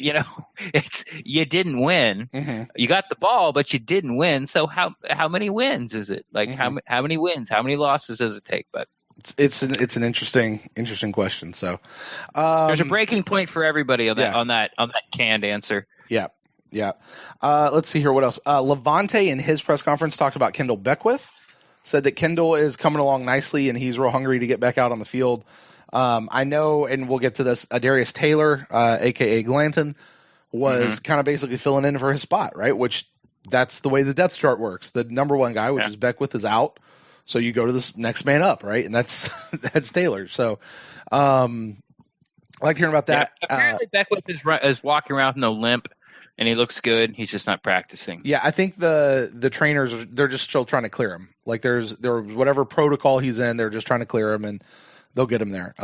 you didn't win. You got the ball, but you didn't win. So how many wins is it? Like how many wins? How many losses does it take? But it's an interesting question. So there's a breaking point for everybody on that canned answer. Yeah. Let's see here. What else? Levante in his press conference talked about Kendall Beckwith. Said that Kendall is coming along nicely and he's real hungry to get back out on the field. I know, and we'll get to this, Darius Taylor, a.k.a. Glanton, was kind of basically filling in for his spot, right? Which that's the way the depth chart works. The number 1 guy, which is Beckwith, is out. So you go to this next man up, right? And that's Taylor. So I like hearing about that. Yeah, apparently Beckwith is walking around with no limp, and he looks good. He's just not practicing. Yeah, I think the trainers, they're just still trying to clear him. Like there whatever protocol he's in, they're just trying to clear him, and they'll get him there.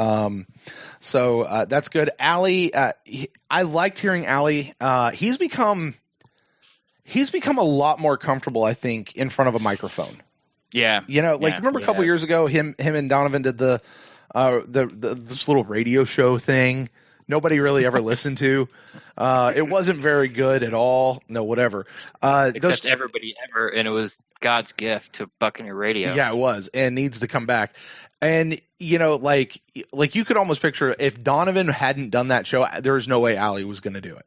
So that's good. Allie, I liked hearing Allie. He's become a lot more comfortable, I think, in front of a microphone. Yeah. Remember a couple years ago, him and Donovan did this little radio show thing. Nobody really ever listened to. It wasn't very good at all. No, whatever. Except everybody ever, and it was God's gift to Buccaneer Radio. Yeah, it was, and needs to come back. And like you could almost picture if Donovan hadn't done that show, there was no way Allie was going to do it.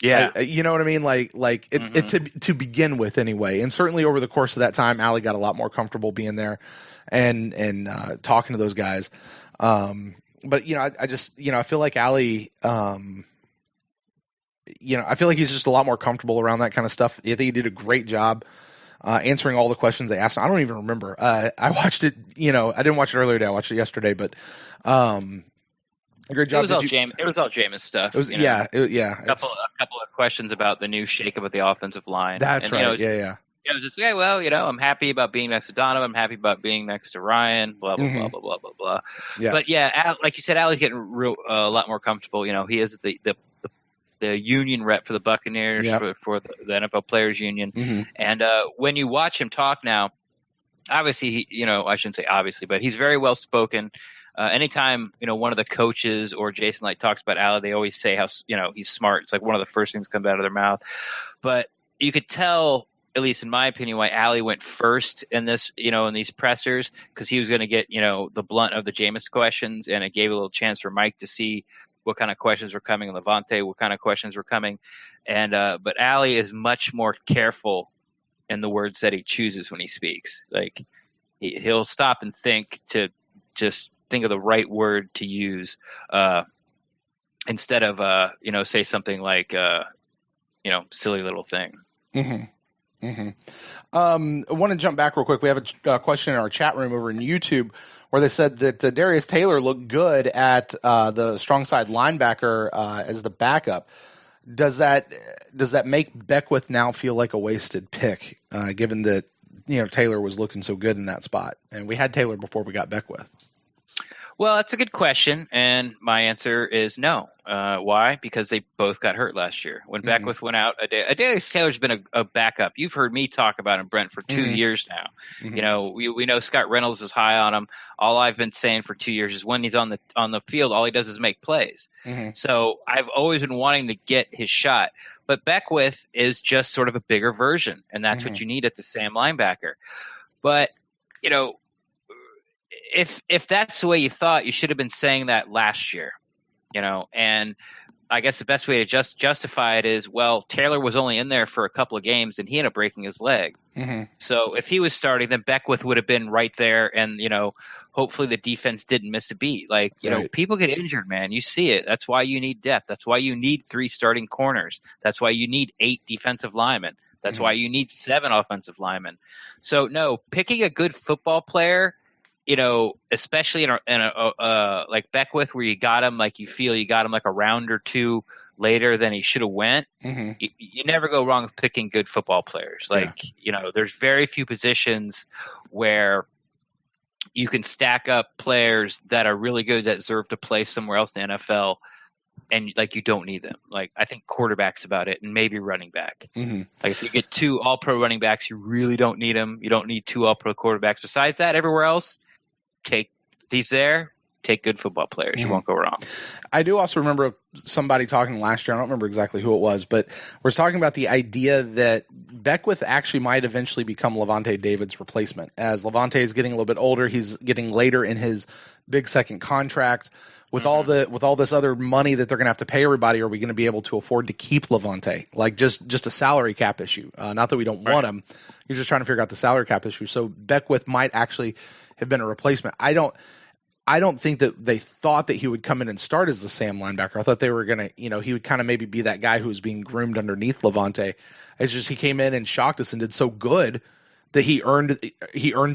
Yeah, you know what I mean. It to begin with, anyway. And certainly over the course of that time, Allie got a lot more comfortable being there and talking to those guys. But I just I feel like Allie, I feel like he's just a lot more comfortable around that kind of stuff. I think he did a great job answering all the questions they asked him. I don't even remember. I watched it. I didn't watch it earlier today. I watched it yesterday. But a great job. It was all Jameis stuff. It was, a couple of questions about the new shakeup of the offensive line. That's right. It was just, I'm happy about being next to Donovan. I'm happy about being next to Ryan. Blah blah blah blah blah blah blah. Yeah. But like you said, Allie's getting a lot more comfortable. He is the union rep for the Buccaneers for the NFL Players Union. And when you watch him talk now, obviously I shouldn't say obviously, but he's very well spoken. Anytime one of the coaches or Jason Light talks about Allie, they always say how he's smart. It's like one of the first things that comes out of their mouth. But you could tell, at least in my opinion, why Allie went first in this, in these pressers, because he was going to get, the blunt of the Jameis questions, and it gave a little chance for Mike to see what kind of questions were coming, and Levante, what kind of questions were coming. And but Allie is much more careful in the words that he chooses when he speaks. Like he'll stop and think to just think of the right word to use instead of, say something like, silly little thing. I want to jump back real quick. We have a question in our chat room over in YouTube where they said that Darius Taylor looked good at the strong side linebacker as the backup. Does that make Beckwith now feel like a wasted pick, given that Taylor was looking so good in that spot, and we had Taylor before we got Beckwith? Well, that's a good question, and my answer is no. Why? Because they both got hurt last year. When Beckwith went out, Darius Taylor's been a backup. You've heard me talk about him, Brent, for 2 years now. We know Scott Reynolds is high on him. All I've been saying for 2 years is when he's on the field, all he does is make plays. So I've always been wanting to get his shot. But Beckwith is just sort of a bigger version, and that's what you need at the Sam linebacker. But, if that's the way you thought, you should have been saying that last year, and I guess the best way to justify it is, well, Taylor was only in there for a couple of games and he ended up breaking his leg. So if he was starting, then Beckwith would have been right there. And, hopefully the defense didn't miss a beat. Like, people get injured, man. You see it. That's why you need depth. That's why you need 3 starting corners. That's why you need 8 defensive linemen. That's why you need 7 offensive linemen. So no, picking a good football player especially in a like Beckwith, where you got him, like you feel you got him like a round or two later than he should have went. Mm-hmm. You never go wrong with picking good football players. Like, there's very few positions where you can stack up players that are really good that deserve to play somewhere else in the NFL, and like you don't need them. Like, I think quarterback's about it, and maybe running back. Mm-hmm. Like, if you get 2 all-pro running backs, you really don't need them. You don't need 2 all-pro quarterbacks. Besides that, everywhere else, take good football players. Mm-hmm. You won't go wrong. I do also remember somebody talking last year. I don't remember exactly who it was, but we're talking about the idea that Beckwith actually might eventually become Levante David's replacement. As Levante is getting a little bit older, he's getting later in his big second contract. With all this other money that they're going to have to pay everybody, are we going to be able to afford to keep Levante? Like just a salary cap issue. Not that we don't want him. You're just trying to figure out the salary cap issue. So Beckwith might actually have been a replacement. I don't think that they thought that he would come in and start as the Sam linebacker. I thought they were going to, he would kind of maybe be that guy who was being groomed underneath Levante. It's just he came in and shocked us and did so good that he earned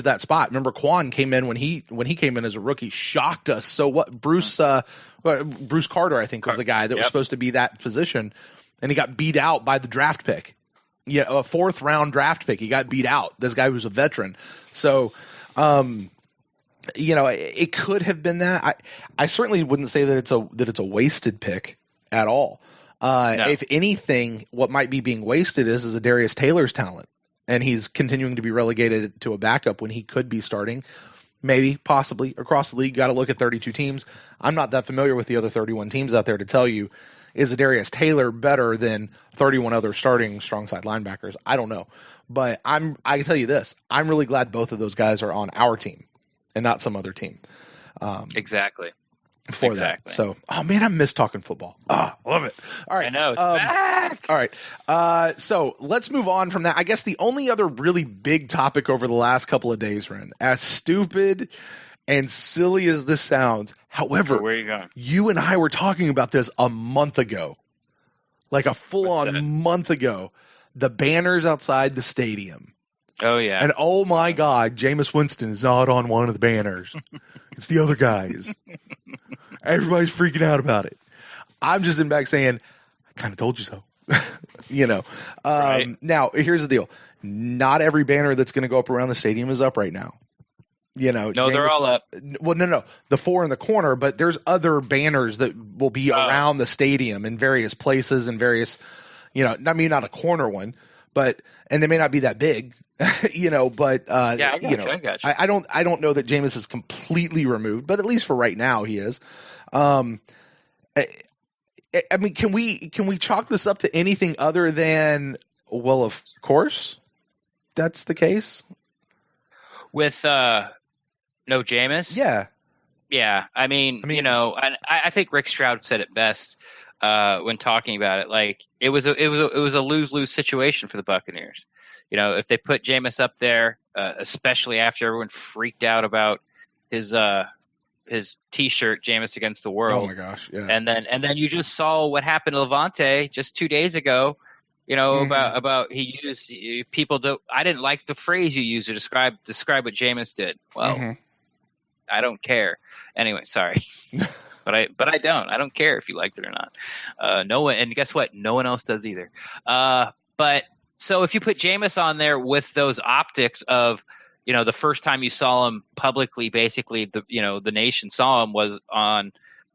that spot. Remember, Quan came in when he came in as a rookie, shocked us. So what? Bruce Carter, I think, was the guy that was supposed to be that position, and he got beat out by the draft pick. Yeah, a 4th round draft pick. He got beat out. This guy was a veteran. So, it could have been that. I certainly wouldn't say that it's a wasted pick at all. No. If anything, what might be being wasted is a Darius Taylor's talent. And he's continuing to be relegated to a backup when he could be starting, maybe, possibly, across the league. Got to look at 32 teams. I'm not that familiar with the other 31 teams out there to tell you, is Darius Taylor better than 31 other starting strong side linebackers? I don't know. But I can tell you this. I'm really glad both of those guys are on our team and not some other team. Exactly. For that. So, oh man, I miss talking football. I love it. All right. I know. It's back. All right. So let's move on from that. I guess the only other really big topic over the last couple of days, Ren, as stupid and silly as this sounds, however, where are you going? You and I were talking about this a month ago, like a full-on month ago, the banners outside the stadium. Oh, yeah. And oh, my God, Jameis Winston is not on one of the banners. It's the other guys. Everybody's freaking out about it. I'm just in back saying, I kind of told you so. Right. Now, here's the deal. Not every banner that's going to go up around the stadium is up right now. No, they're all up. Well, no. The 4 in the corner, but there's other banners that will be around the stadium in various places and various, not a corner one, and they may not be that big, but I got you. I don't know that Jameis is completely removed, but at least for right now he is. I mean, can we chalk this up to anything other than, well, of course that's the case with no Jameis? Yeah. I mean, and I think Rick Stroud said it best when talking about it. Like, it was a lose-lose situation for the Buccaneers. If they put Jameis up there, especially after everyone freaked out about his T-shirt, Jameis Against the World. Oh my gosh! Yeah. And then you just saw what happened to Levante just 2 days ago. About he used people. I didn't like the phrase you used to describe what Jameis did. Well, I don't care. Anyway, sorry. But I don't care if you liked it or not. No one, and guess what? No one else does either. But so if you put Jameis on there with those optics of, the first time you saw him publicly, basically the nation saw him was on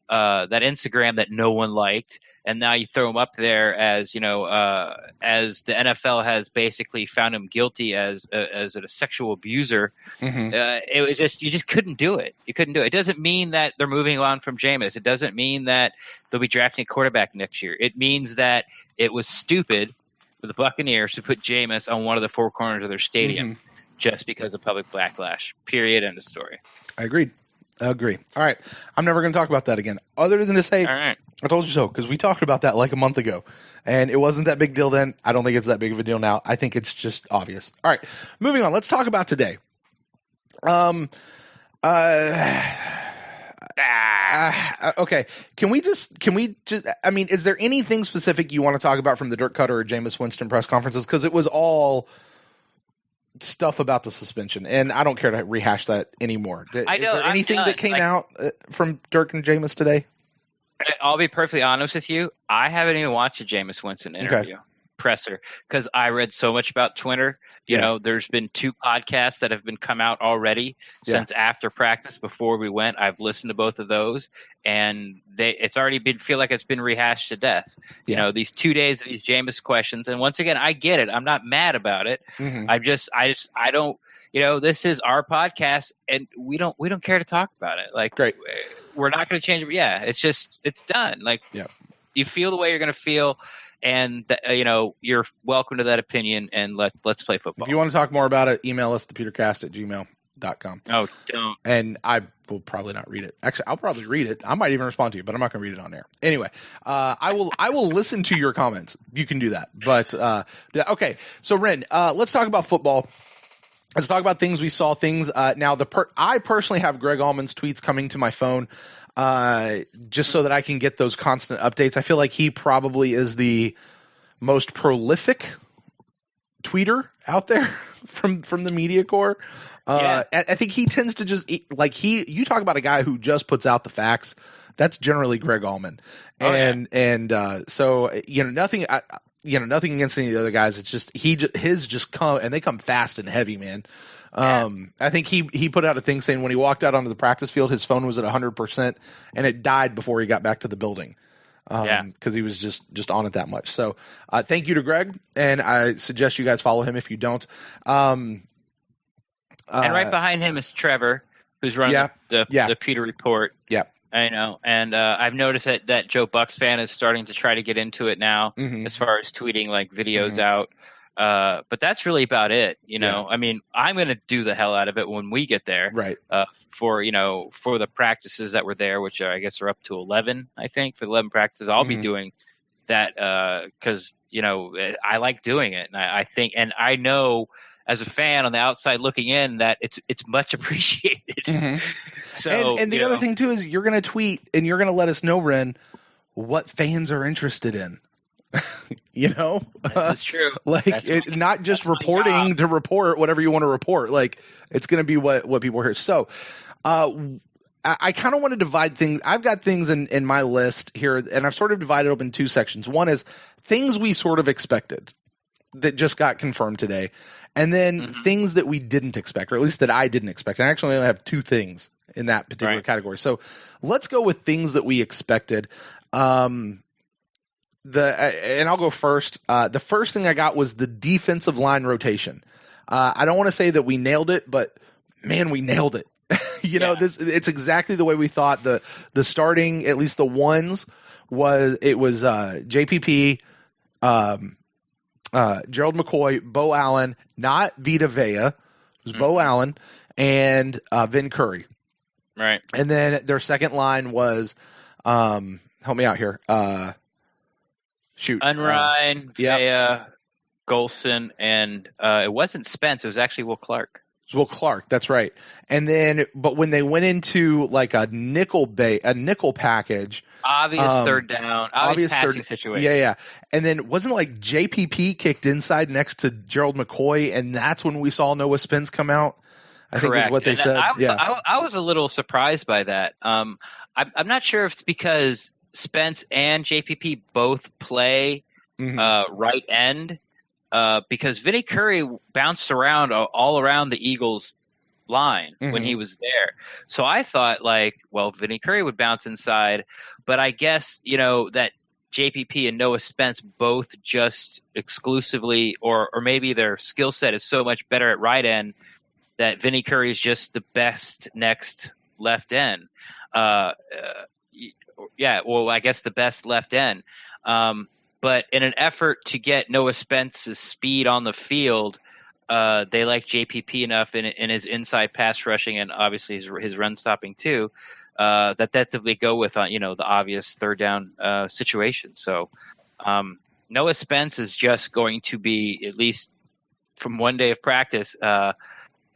that Instagram that no one liked, and now you throw him up there as as the NFL has basically found him guilty as a sexual abuser. It was you just couldn't do it. You couldn't do it. It doesn't mean that they're moving on from Jameis. It doesn't mean that they'll be drafting a quarterback next year. It means that it was stupid for the Buccaneers to put Jameis on one of the 4 corners of their stadium just because of public backlash. Period. End of story. I agree. All right. I'm never going to talk about that again, other than to say, all right, I told you so, because we talked about that like a month ago, and it wasn't that big deal then. I don't think it's that big of a deal now. I think it's just obvious. All right, moving on. Let's talk about today. Okay. Can we just? I mean, is there anything specific you want to talk about from the Dirk Cutter or Jameis Winston press conferences? Because it was all stuff about the suspension, and I don't care to rehash that anymore. Is there anything that came out from Dirk and Jameis today? I'll be perfectly honest with you. I haven't even watched a Jameis Winston interview presser because I read so much about Twitter. You know, there's been 2 podcasts that have been come out already since after practice before we went. I've listened to both of those, and it's already feel like it's been rehashed to death. You know, these 2 days of these Jameis questions, and once again, I get it. I'm not mad about it. Mm-hmm. I don't. You know, this is our podcast, and we don't care to talk about it. Like, great. We're not going to change it. Yeah, it's done. Like, you feel the way you're going to feel. And you know, you're welcome to that opinion, and let's play football. If you want to talk more about it, email us thepewtercast@gmail.com. Oh, don't. And I will probably not read it. Actually, I'll probably read it. I might even respond to you, but I'm not going to read it on air. Anyway, I will listen to your comments. You can do that. But okay, so Ren, let's talk about football. Let's talk about things we saw. Now, I personally have Greg Allman's tweets coming to my phone. Just so that I can get those constant updates. I feel like he probably is the most prolific tweeter out there from the media corps. I think he tends to just you talk about a guy who just puts out the facts. That's generally Greg Allman. So, you know, nothing against any of the other guys. It's just his just come, and they come fast and heavy, man. I think he put out a thing saying when he walked out onto the practice field, his phone was at 100% and it died before he got back to the building. Cause he was just on it that much. So, thank you to Greg, and I suggest you guys follow him if you don't. And right behind him is Trevor, who's running the Peter Report. Yeah. I know. And, I've noticed that Joe Bucs fan is starting to try to get into it now, as far as tweeting like videos out. But that's really about it. You know, I mean, I'm going to do the hell out of it when we get there, right? For the practices that were there, which I guess are up to 11, I think for 11 practices, I'll be doing that. Cause I like doing it. And I think, and I know as a fan on the outside looking in that it's much appreciated. So, and the other thing too, is you're going to tweet and you're going to let us know, Ren, what fans are interested in. That's true. Not just reporting to report whatever you want to report. Like, it's going to be what people hear. So, I kind of want to divide things. I've got things in my list here, and I've sort of divided up in 2 sections. One is things we sort of expected that just got confirmed today, and then things that we didn't expect, or at least that I didn't expect. I actually only have 2 things in that particular category. So let's go with things that we expected. And I'll go first. The first thing I got was the defensive line rotation. I don't want to say that we nailed it, but man, we nailed it. It's exactly the way we thought. The starting, at least the ones, was JPP, Gerald McCoy, Bo Allen, not Vita Vea. It was Bo Allen and Vin Curry. Right. And then their second line was, help me out here. Unrein, Vea, Golson, and it wasn't Spence. It was actually Will Clark. It was Will Clark, that's right. And then, but when they went into like a nickel package, obvious third down, obvious passing situation. Yeah. And then wasn't like JPP kicked inside next to Gerald McCoy, and that's when we saw Noah Spence come out. I think is what they said. I was a little surprised by that. I'm not sure if it's because Spence and JPP both play right end, because Vinny Curry bounced around all around the Eagles line when he was there. So I thought Vinny Curry would bounce inside, but I guess, that JPP and Noah Spence both just exclusively, or maybe their skill set is so much better at right end that Vinny Curry is just the best next left end. I guess the best left end. But in an effort to get Noah Spence's speed on the field, they like JPP enough in his inside pass rushing and obviously his run stopping too, that they go with the obvious third down situation. So Noah Spence is just going to be, at least from one day of practice,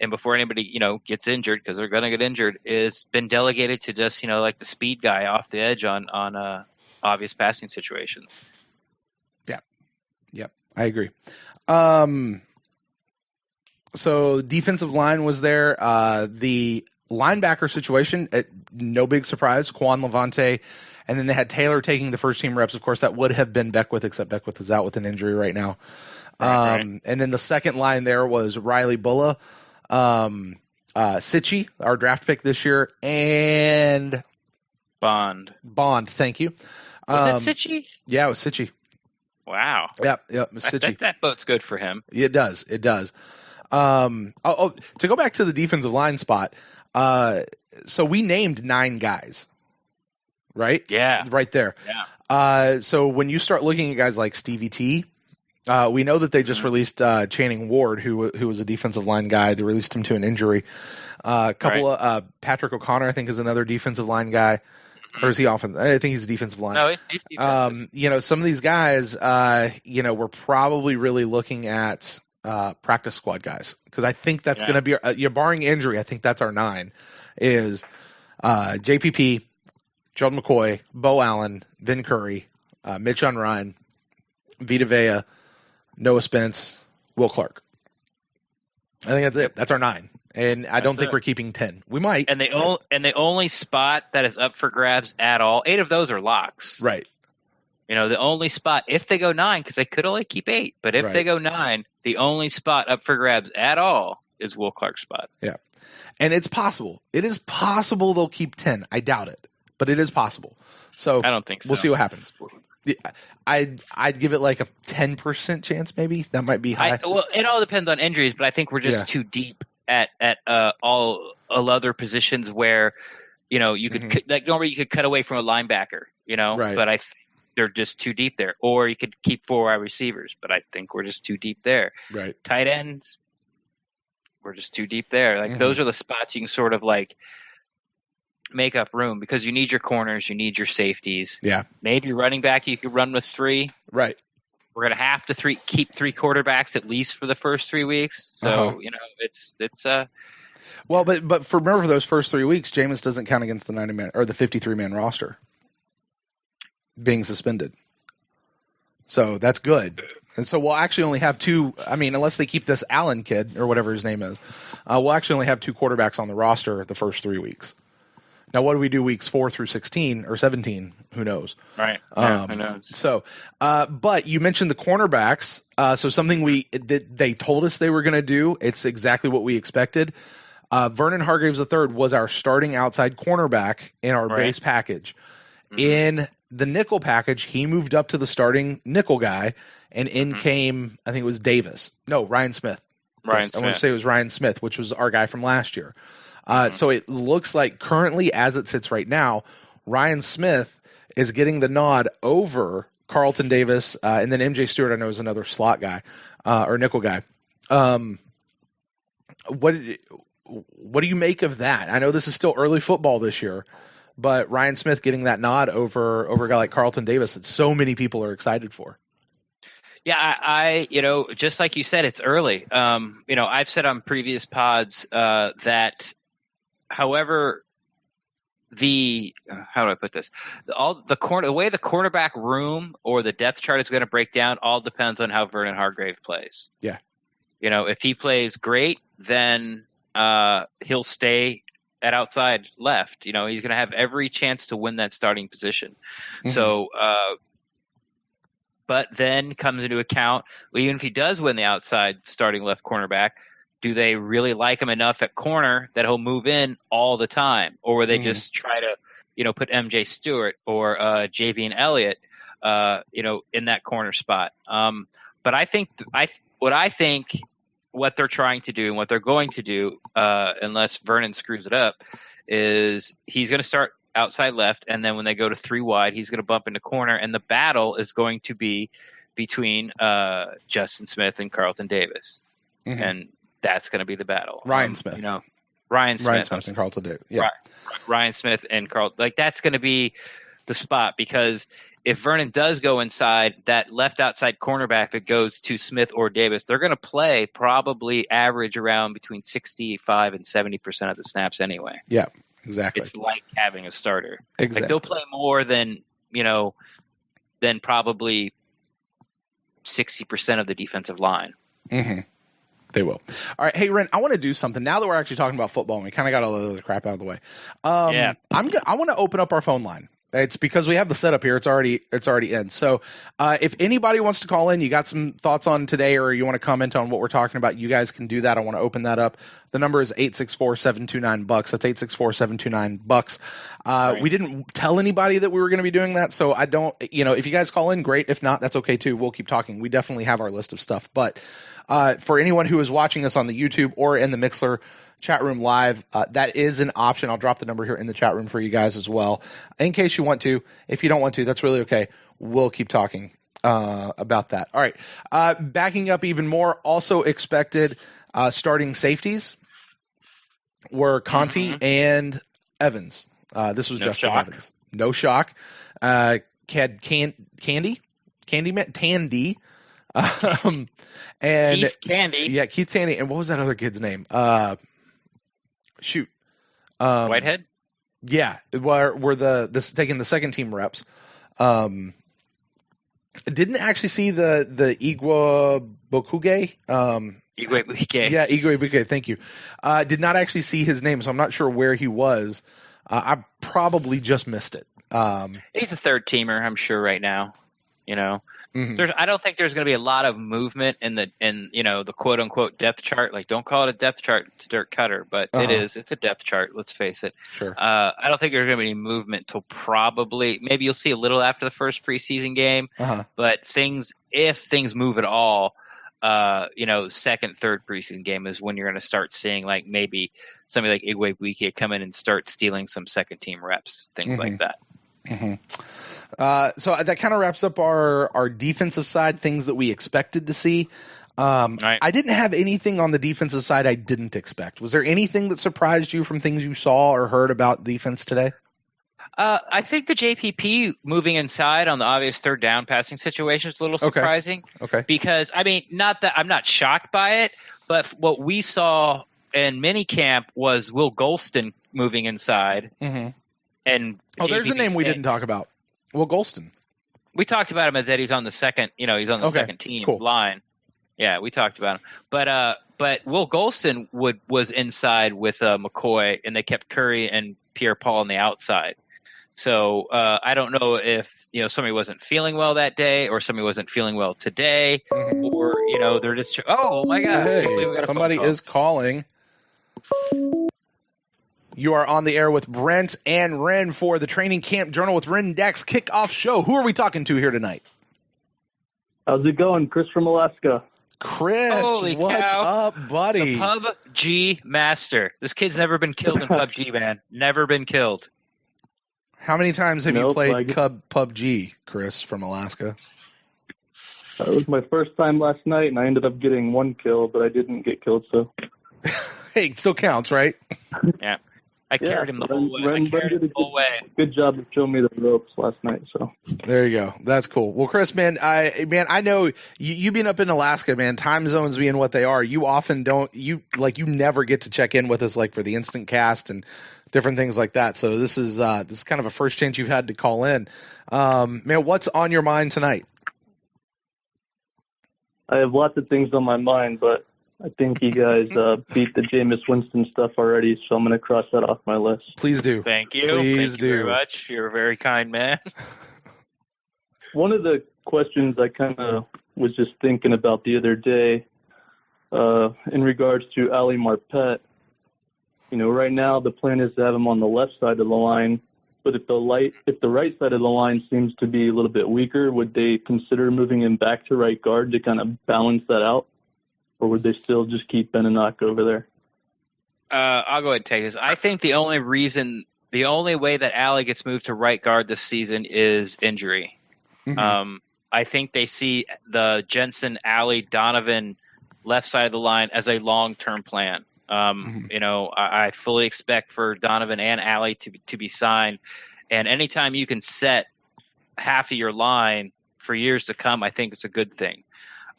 and before anybody gets injured, because they're going to get injured, is been delegated to just like the speed guy off the edge on obvious passing situations. Yep, I agree. So defensive line was there. The linebacker situation, no big surprise, Quan Levante. And then they had Taylor taking the first team reps. Of course, that would have been Beckwith, except Beckwith is out with an injury right now. Right. And then the second line there was Riley Bulla, Sitchy, our draft pick this year, and Bond. Thank you. Was it Sitchy? Yeah, it was Sitchy. Wow. Yep, Sitchy. That boat's good for him. It does. To go back to the defensive line spot, so we named 9 guys, right? Yeah. Right there. Yeah. So when you start looking at guys like Stevie T, we know that they just released Channing Ward, who was a defensive line guy. They released him to an injury. Of Patrick O'Connor, I think, is another defensive line guy. Or is he offensive? I think he's defensive line. No, he's defensive. Some of these guys, we're probably really looking at practice squad guys, because I think that's going to be barring injury. I think that's our 9 is JPP, Jordan McCoy, Bo Allen, Vin Curry, Mitch Unrein, Vita Vea, Noah Spence, Will Clark. I think that's it. That's our 9. And I don't think we're keeping 10. We might. And the only spot that is up for grabs at all, 8 of those are locks. Right. The only spot, if they go 9, because they could only keep 8, but if they go 9, the only spot up for grabs at all is Will Clark's spot. Yeah. And it's possible. It is possible they'll keep 10. I doubt it, but it is possible. So I don't think so. We'll see what happens. I'd give it like a 10% chance, maybe. That might be high. Well, it all depends on injuries, but I think we're just too deep at all other positions where you could normally you could cut away from a linebacker, right. But I think they're just too deep there. Or you could keep 4 wide receivers, but I think we're just too deep there. Right. Tight ends, we're just too deep there. Like those are the spots you can sort of like make up room, because you need your corners, you need your safeties. Yeah. Maybe running back you could run with 3. Right. We're gonna have to keep 3 quarterbacks at least for the first 3 weeks. So it's well, but remember, for those first 3 weeks, Jameis doesn't count against the 90-man or the 53-man roster being suspended. So that's good. And so we'll actually only have 2. I mean, unless they keep this Allen kid or whatever his name is, we'll actually only have 2 quarterbacks on the roster the first 3 weeks. Now, what do we do weeks 4 through 16 or 17? Who knows? Right. Who knows? So, but you mentioned the cornerbacks. So something they told us they were going to do. It's exactly what we expected. Vernon Hargreaves III was our starting outside cornerback in our base package. In the nickel package, he moved up to the starting nickel guy, and in came, I think it was Ryan Smith. I want to say it was Ryan Smith, which was our guy from last year. So it looks like currently, as it sits right now, Ryan Smith is getting the nod over Carlton Davis, and then MJ Stewart, I know, is another slot guy or nickel guy. What do you make of that? I know this is still early football this year, but Ryan Smith getting that nod over a guy like Carlton Davis that so many people are excited for. Yeah, I just like you said, it's early. I've said on previous pods that, however, how do I put this? The way the cornerback room or the depth chart is going to break down all depends on how Vernon Hargrave plays. Yeah. If he plays great, then he'll stay at outside left. He's going to have every chance to win that starting position. So, but then comes into account, even if he does win the outside starting left cornerback, do they really like him enough at corner that he'll move in all the time? Or will they just try to, put MJ Stewart or Javian Elliott, in that corner spot? But I think what they're trying to do and what they're going to do, unless Vernon screws it up, is he's going to start outside left, and then when they go to 3 wide, he's going to bump into corner, and the battle is going to be between Justin Smith and Carlton Davis. And that's going to be the battle. Ryan Smith. Ryan Smith and Carlton Davis. Yeah. Ryan Smith and Carlton. Like, that's going to be the spot, because if Vernon does go inside, that left outside cornerback that goes to Smith or Davis, they're going to play probably average around between 65 and 70% of the snaps anyway. Yeah, exactly. It's like having a starter. Exactly. Like, they'll play more than probably 60% of the defensive line. They will. All right. Hey, Ren, I want to do something. Now that we're actually talking about football and we kind of got all the other crap out of the way. Yeah. I want to open up our phone line. It's because we have the setup here. It's already in. So if anybody wants to call in, you got some thoughts on today, or you want to comment on what we're talking about, you guys can do that. I want to open that up. The number is 864-729-BUCS. That's 864-729-BUCS. Right. We didn't tell anybody that we were going to be doing that. So I don't, if you guys call in, great. If not, that's okay too. We'll keep talking. We definitely have our list of stuff. But for anyone who is watching us on the YouTube or in the Mixler chat room live, that is an option. I'll drop the number here in the chat room for you guys as well, in case you want to. If you don't want to, that's really okay. We'll keep talking about that. All right. Backing up even more, also expected starting safeties were Conti and Evans. This was No Justin shock. Evans. No shock. Had Tandy. And Keith Candy. yeah, Keith Tandy. And what was that other kid's name? Whitehead. Yeah, were this taking the second team reps. Didn't actually see the Igwe Bokuge. Igwe Buike. Yeah, Igwe Bokuge. Thank you. Did not actually see his name, so I'm not sure where he was. I probably just missed it. He's a third teamer, I'm sure, right now. Mhm. I don't think there's going to be a lot of movement in the quote unquote depth chart. Like, don't call it a depth chart. It's Dirk Cutter, but it's a depth chart. Let's face it. Sure. I don't think there's going to be any movement till probably maybe you'll see a little after the first preseason game. But if things move at all, second, third preseason game is when you're going to start seeing like maybe somebody like Igwe Buike come in and start stealing some second team reps, things like that. So that kind of wraps up our defensive side, things that we expected to see. Right. I didn't have anything on the defensive side I didn't expect. Was there anything that surprised you from things you saw or heard about defense today? I think the JPP moving inside on the obvious third down passing situation is a little surprising. Okay. Because, not that I'm not shocked by it, but what we saw in minicamp was Will Golston moving inside. Mm-hmm. And there's a name we didn't talk about. Will Golston. We talked about him as that he's on the second, he's on the second team line. Yeah, we talked about him. But Will Golston was inside with McCoy, and they kept Curry and Pierre-Paul on the outside. So I don't know if somebody wasn't feeling well that day, or somebody wasn't feeling well today, or they're just oh my god! Hey, somebody is calling. You are on the air with Brent and Ren for the Training Camp Journal with Ren Daxt Kickoff Show. Who are we talking to here tonight? How's it going? Chris from Alaska. Chris, Holy what's cow. up, buddy? The PUBG master. This kid's never been killed in PUBG, man. Never been killed. How many times have you Nope, played PUBG, Chris from Alaska? It was my first time last night, and I ended up getting one kill, but I didn't get killed, so. Hey, it still counts, right? Yeah. I carried him the whole way. Ren did a good job of showing me the ropes last night. So there you go. That's cool. Well, Chris, man, I know you being up in Alaska, man. Time zones being what they are, you often you never get to check in with us like for the instant cast and different things like that. So this is kind of a first chance you've had to call in. Man, what's on your mind tonight? I have lots of things on my mind, but I think you guys beat the Jameis Winston stuff already, so I'm going to cross that off my list. Please do. Thank you. Please Thank you very much. You're a very kind man. One of the questions I kind of was just thinking about the other day in regards to Ali Marpet, right now the plan is to have him on the left side of the line, but if the right side of the line seems to be a little bit weaker, would they consider moving him back to right guard to kind of balance that out? Or would they still just keep Beninock over there? I'll go ahead and take this. I think the only way that Allie gets moved to right guard this season is injury. Mm-hmm. I think they see the Jensen, Allie, Donovan left side of the line as a long-term plan. I fully expect for Donovan and Allie to be signed. And anytime you can set half of your line for years to come, I think it's a good thing.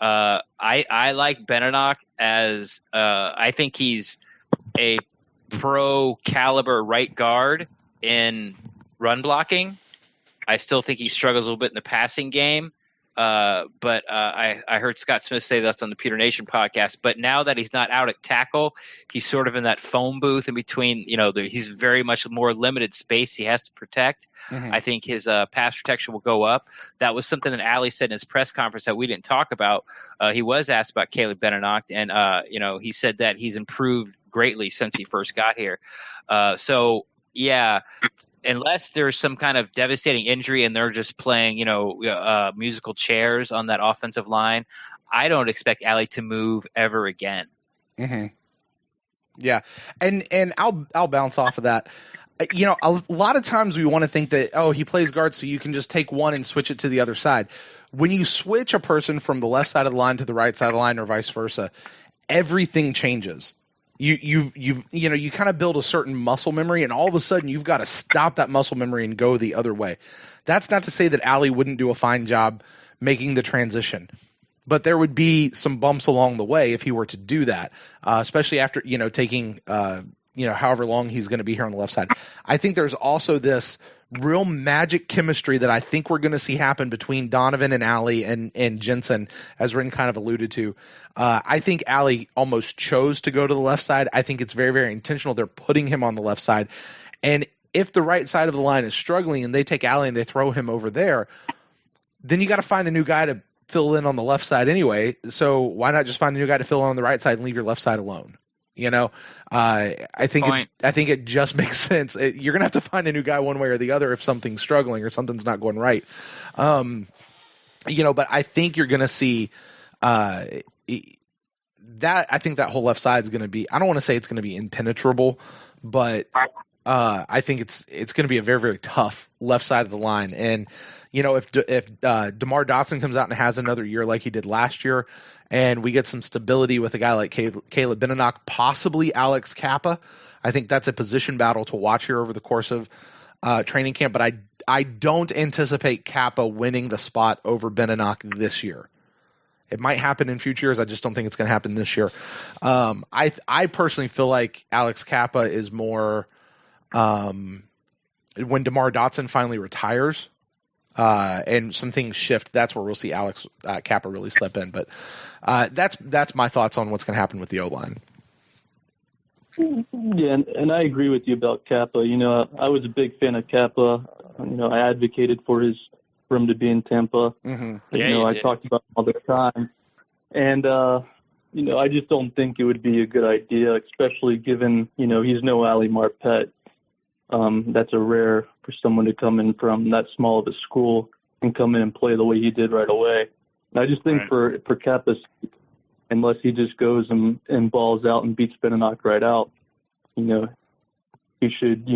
I like Beninock as I think he's a pro caliber right guard in run blocking. I still think he struggles a little bit in the passing game. But I heard Scott Smith say this on the Pewter Nation podcast. But now that he's not out at tackle, he's sort of in that phone booth in between. He's very much more limited space he has to protect. I think his pass protection will go up. That was something that Ali said in his press conference that we didn't talk about. He was asked about Caleb Benenocht, and he said that he's improved greatly since he first got here. So yeah, unless there's some kind of devastating injury and they're just playing, musical chairs on that offensive line, I don't expect Ali to move ever again. Yeah, and I'll bounce off of that. A lot of times we want to think that, he plays guard, so you can just take one and switch it to the other side. When you switch a person from the left side of the line to the right side of the line or vice versa, everything changes. You kind of build a certain muscle memory, and all of a sudden you've got to stop that muscle memory and go the other way. That's not to say that Ali wouldn't do a fine job making the transition, but there would be some bumps along the way if he were to do that, especially after taking however long he's going to be here on the left side. I think there's also this real magic chemistry that I think we're going to see happen between Donovan and Ali and Jensen, as Ren kind of alluded to. I think Ali almost chose to go to the left side. I think it's very, very intentional. They're putting him on the left side. And if the right side of the line is struggling and they take Ali and they throw him over there, then you got to find a new guy to fill in on the left side anyway. So why not just find a new guy to fill in on the right side and leave your left side alone? I think it just makes sense. You're gonna have to find a new guy one way or the other if something's struggling or something's not going right. But I think you're gonna see that. I think that whole left side is gonna be. I don't want to say it's gonna be impenetrable, but I think it's gonna be a very, very tough left side of the line. And if DeMar Dotson comes out and has another year like he did last year, and we get some stability with a guy like Caleb Benenocht, possibly Alex Kappa, I think that's a position battle to watch here over the course of training camp. But I don't anticipate Kappa winning the spot over Benenocht this year. It might happen in future years. I just don't think it's going to happen this year. I personally feel like Alex Kappa is more when DeMar Dotson finally retires. And some things shift. That's where we'll see Alex Kappa really slip in. But that's my thoughts on what's going to happen with the O-line. Yeah, and I agree with you about Kappa. I was a big fan of Kappa. I advocated for him to be in Tampa. I talked about him all the time. And, I just don't think it would be a good idea, especially given, he's no Ali Marpet. That's a rare for someone to come in from that small of a school and come in and play the way he did right away. And I just think for Kappa's, unless he just goes and balls out and beats Benenocht right out, he should,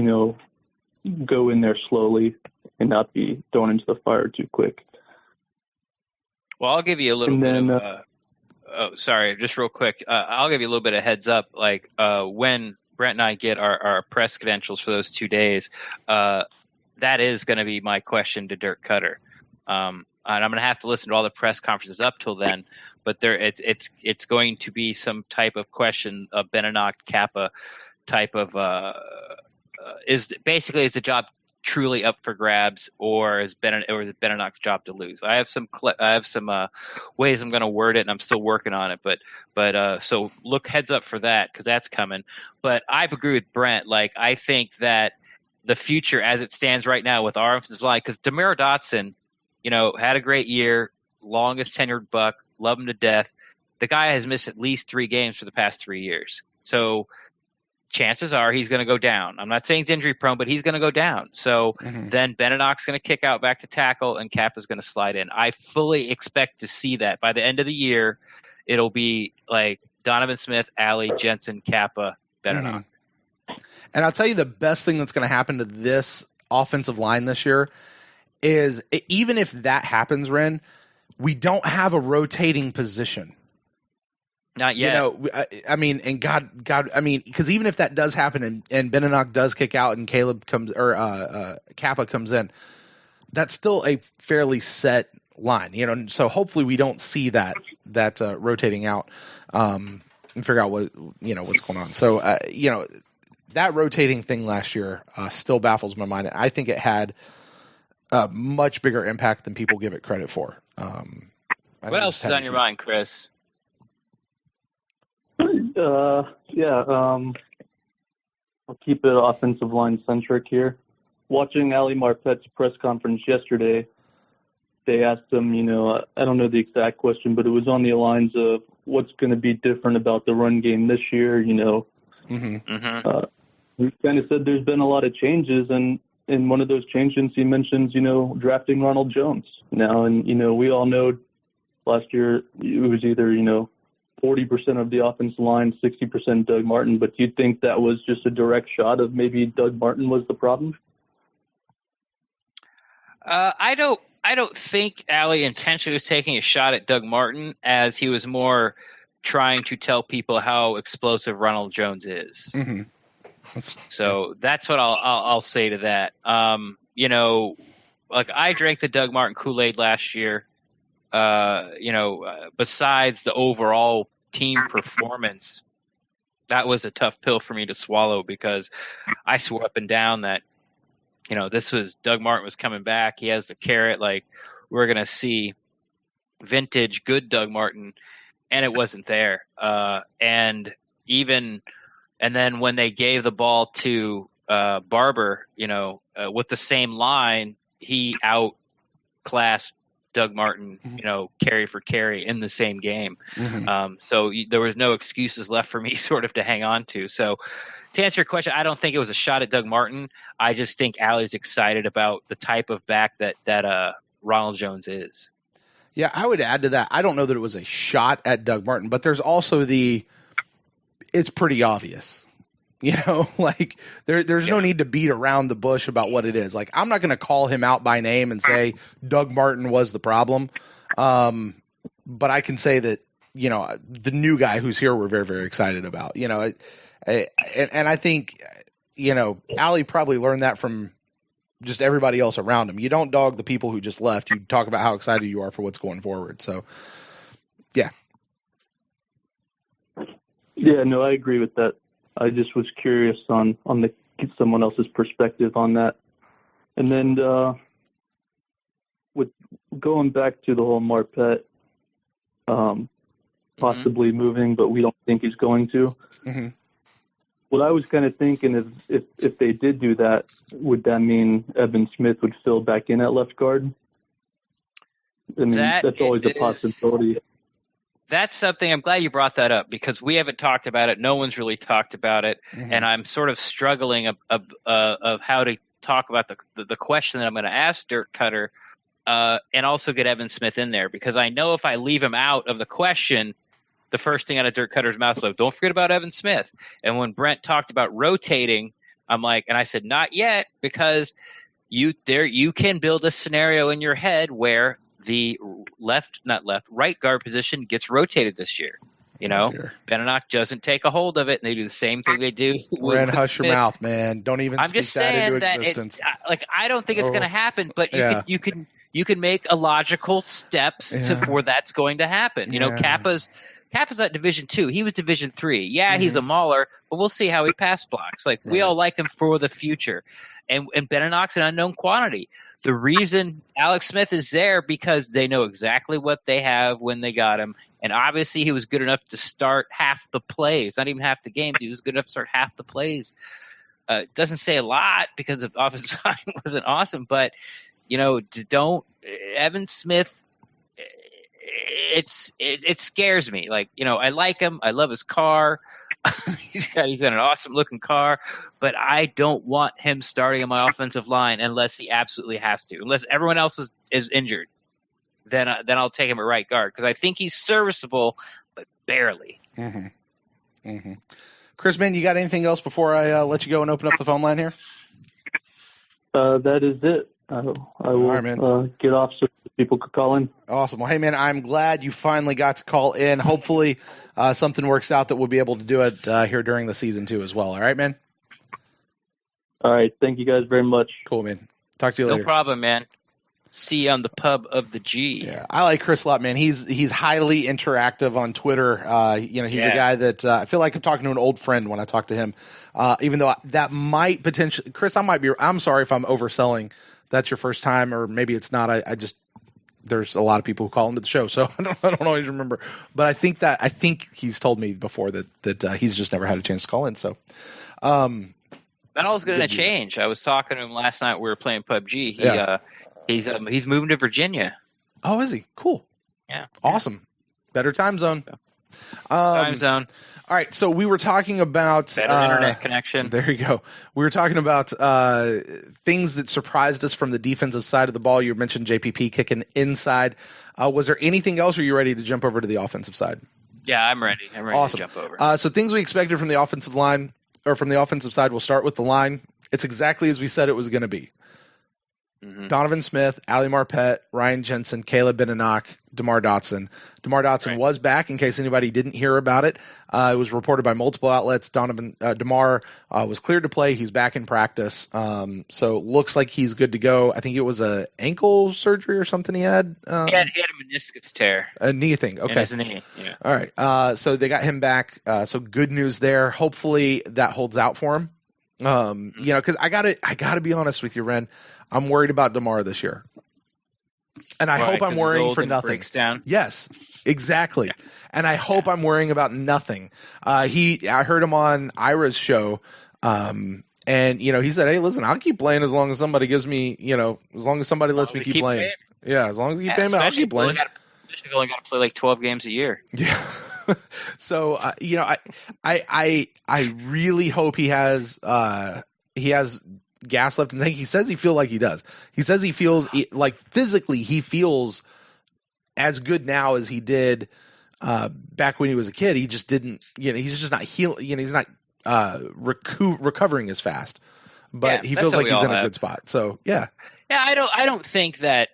go in there slowly and not be thrown into the fire too quick. Well, I'll give you a little bit just real quick. I'll give you a little bit of heads up. Like when Brent and I get our press credentials for those 2 days, that is going to be my question to Dirk Cutter. And I'm going to have to listen to all the press conferences up till then, but it's going to be some type of question, a Benenocht Kappa type of is the job truly up for grabs, or is Benenocht's job to lose? I have some ways I'm going to word it, and I'm still working on it. But so look heads up for that, because that's coming. But I agree with Brent. Like, I think that the future as it stands right now with our offensive line, because DeMar Dotson, had a great year, longest tenured Buck, love him to death. The guy has missed at least 3 games for the past 3 years. So chances are he's going to go down. I'm not saying he's injury prone, but he's going to go down. So then Benenocht's going to kick out back to tackle, and Kappa's going to slide in. I fully expect to see that by the end of the year. It'll be like Donovan Smith, Ali, Jensen, Kappa, Benenocht. And I'll tell you the best thing that's going to happen to this offensive line this year is, even if that happens, Ren, we don't have a rotating position. Not yet. Because even if that does happen and Benenocht does kick out and Kappa comes in, that's still a fairly set line. So hopefully we don't see that rotating out and figure out what's going on. So that rotating thing last year still baffles my mind. I think it had a much bigger impact than people give it credit for. What else is on your mind, Chris? I'll keep it offensive line centric here. Watching Ali Marpet's press conference yesterday, they asked him, I don't know the exact question, but it was on the lines of what's going to be different about the run game this year. He kind of said there's been a lot of changes, and in one of those changes he mentions, drafting Ronald Jones now. And, we all know last year it was either, 40% of the offensive line, 60% Doug Martin. But do you think that was just a direct shot of maybe Doug Martin was the problem? I don't think Ali intentionally was taking a shot at Doug Martin, as he was more trying to tell people how explosive Ronald Jones is. So that's what I'll say to that. Like I drank the Doug Martin Kool-Aid last year. Besides the overall team performance, that was a tough pill for me to swallow, because I swore up and down that, this was Doug Martin was coming back. He has the carrot. Like, we're going to see vintage good Doug Martin, and it wasn't there. And then when they gave the ball to Barber, with the same line, he outclassed Doug Martin, carry for carry in the same game. So there was no excuses left for me sort of to hang on to. So to answer your question, I don't think it was a shot at Doug Martin. I just think Allie's excited about the type of back that Ronald Jones is. Yeah, I would add to that. I don't know that it was a shot at Doug Martin, but there's also it's pretty obvious. Like there's no need to beat around the bush about what it is. Like, I'm not going to call him out by name and say Doug Martin was the problem. But I can say that, the new guy who's here, we're very, very excited about, and I think, Ali probably learned that from just everybody else around him. You don't dog the people who just left. You talk about how excited you are for what's going forward. So, yeah. Yeah, no, I agree with that. I just was curious on someone else's perspective on that. And then with going back to the whole Marpet possibly moving, but we don't think he's going to. What I was kind of thinking is if they did do that, would that mean Evan Smith would fill back in at left guard? I mean, that's always a possibility. That's something, I'm glad you brought that up, because we haven't talked about it. No one's really talked about it. And I'm sort of struggling of how to talk about the question that I'm going to ask Dirt Cutter, and also get Evan Smith in there, because I know if I leave him out of the question, the first thing out of Dirt Cutter's mouth is like, don't forget about Evan Smith. And when Brent talked about rotating, I'm like, and I said, not yet, because you can build a scenario in your head where the right guard position gets rotated this year. Beninock doesn't take a hold of it, and they do the same thing they do. Ren, hush your mouth, man. Don't even I'm speak just that saying into that existence. I don't think it's going to happen, but you can make a logical steps to where that's going to happen. Kappa's at Division II. He was Division III. Yeah, he's a mauler, but we'll see how he pass blocks. Like, we all like him for the future. And Beninock's an unknown quantity. The reason Alex Smith is there, because they know exactly what they have when they got him. And obviously he was good enough to start half the plays, not even half the games. He was good enough to start half the plays. It doesn't say a lot because the offensive line wasn't awesome, but Evan Smith, it scares me. Like, I like him. I love his car. He's got an awesome looking car, but I don't want him starting on my offensive line unless he absolutely has to. Unless everyone else is injured, then I'll take him at right guard, because I think he's serviceable, but barely. Chris, man, you got anything else before I let you go and open up the phone line here? That is it. I will get off so people could call in. Awesome. Well, hey, man, I'm glad you finally got to call in. Hopefully something works out that we'll be able to do it here during the season too as well. All right, man? All right. Thank you guys very much. Cool, man. Talk to you later. No problem, man. See you on the pub of the G. Yeah, I like Chris a lot, man. He's highly interactive on Twitter. He's a guy that I feel like I'm talking to an old friend when I talk to him. Even though that might potentially, Chris, I'm sorry if I'm overselling. That's your first time, or maybe it's not. I just, there's a lot of people who call into the show, so I don't always remember. But I think he's told me before that he's just never had a chance to call in. So that all's going to change. I was talking to him last night. We were playing PUBG. He's moving to Virginia. Oh, is he? Cool. Yeah. Awesome. Better time zone. Time zone. All right, so we were talking about better internet connection. There you go. We were talking about things that surprised us from the defensive side of the ball. You mentioned JPP kicking inside. Was there anything else, or are you ready to jump over to the offensive side? Yeah, I'm ready. Awesome. To jump over. So things we expected from the offensive line, or from the offensive side, we'll start with the line. It's exactly as we said it was going to be. Mm-hmm. Donovan Smith, Ali Marpet, Ryan Jensen, Caleb Beninock, DeMar Dotson. DeMar Dotson was back, in case anybody didn't hear about it. It was reported by multiple outlets. DeMar was cleared to play. He's back in practice. So looks like he's good to go. I think it was a ankle surgery or something he had. He had a meniscus tear. A knee thing. Okay. In his knee. Yeah. All right. So they got him back. So good news there. Hopefully that holds out for him. Because I gotta be honest with you, Ren. I'm worried about DeMar this year, and I hope I'm worrying for nothing. Yes, exactly. And I hope I'm worrying about nothing. I heard him on Ira's show, and he said, "Hey, listen, I'll keep playing as long as somebody gives me, as long as somebody lets me keep playing. Yeah, as long as you keep paying me, I'll keep playing." You've only got to play like 12 games a year. Yeah. So I really hope he has gas left in the tank. He says he feels like he does. He says he feels like physically he feels as good now as he did back when he was a kid. He just didn't. He's just not healing. He's not recovering as fast. But he feels like he's in a good spot. So yeah. Yeah, I don't think that.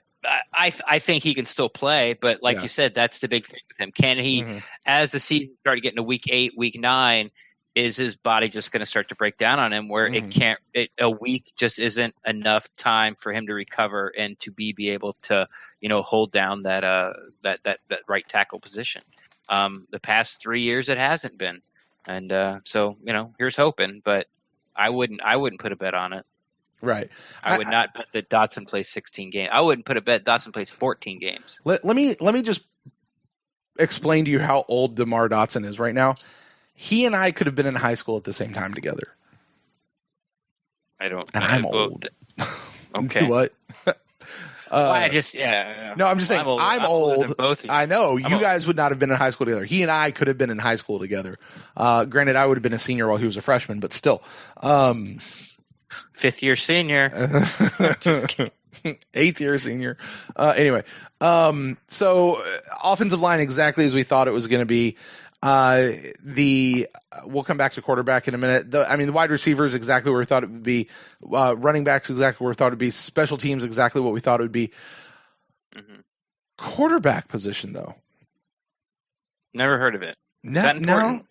I think he can still play, but like you said, that's the big thing with him. Can he, as the season started getting to week 8, week 9, is his body just going to start to break down on him where a week just isn't enough time for him to recover and to be able to, hold down that right tackle position. The past 3 years it hasn't been. And so, here's hoping, but I wouldn't put a bet on it. Right. I would not bet that Dotson plays 16 games. I wouldn't put a bet Dotson plays 14 games. Let me just explain to you how old DeMar Dotson is right now. He and I could have been in high school at the same time together. I'm old. Okay. What? No, I'm just saying I'm old. Both I know you guys would not have been in high school together. He and I could have been in high school together. Granted, I would have been a senior while he was a freshman, but still. 5th year senior. 8th year senior. Anyway, so offensive line exactly as we thought it was going to be. We'll come back to quarterback in a minute. The wide receivers exactly where we thought it would be. Running backs exactly where we thought it would be. Special teams exactly what we thought it would be. Mm-hmm. Quarterback position though. Never heard of it. No.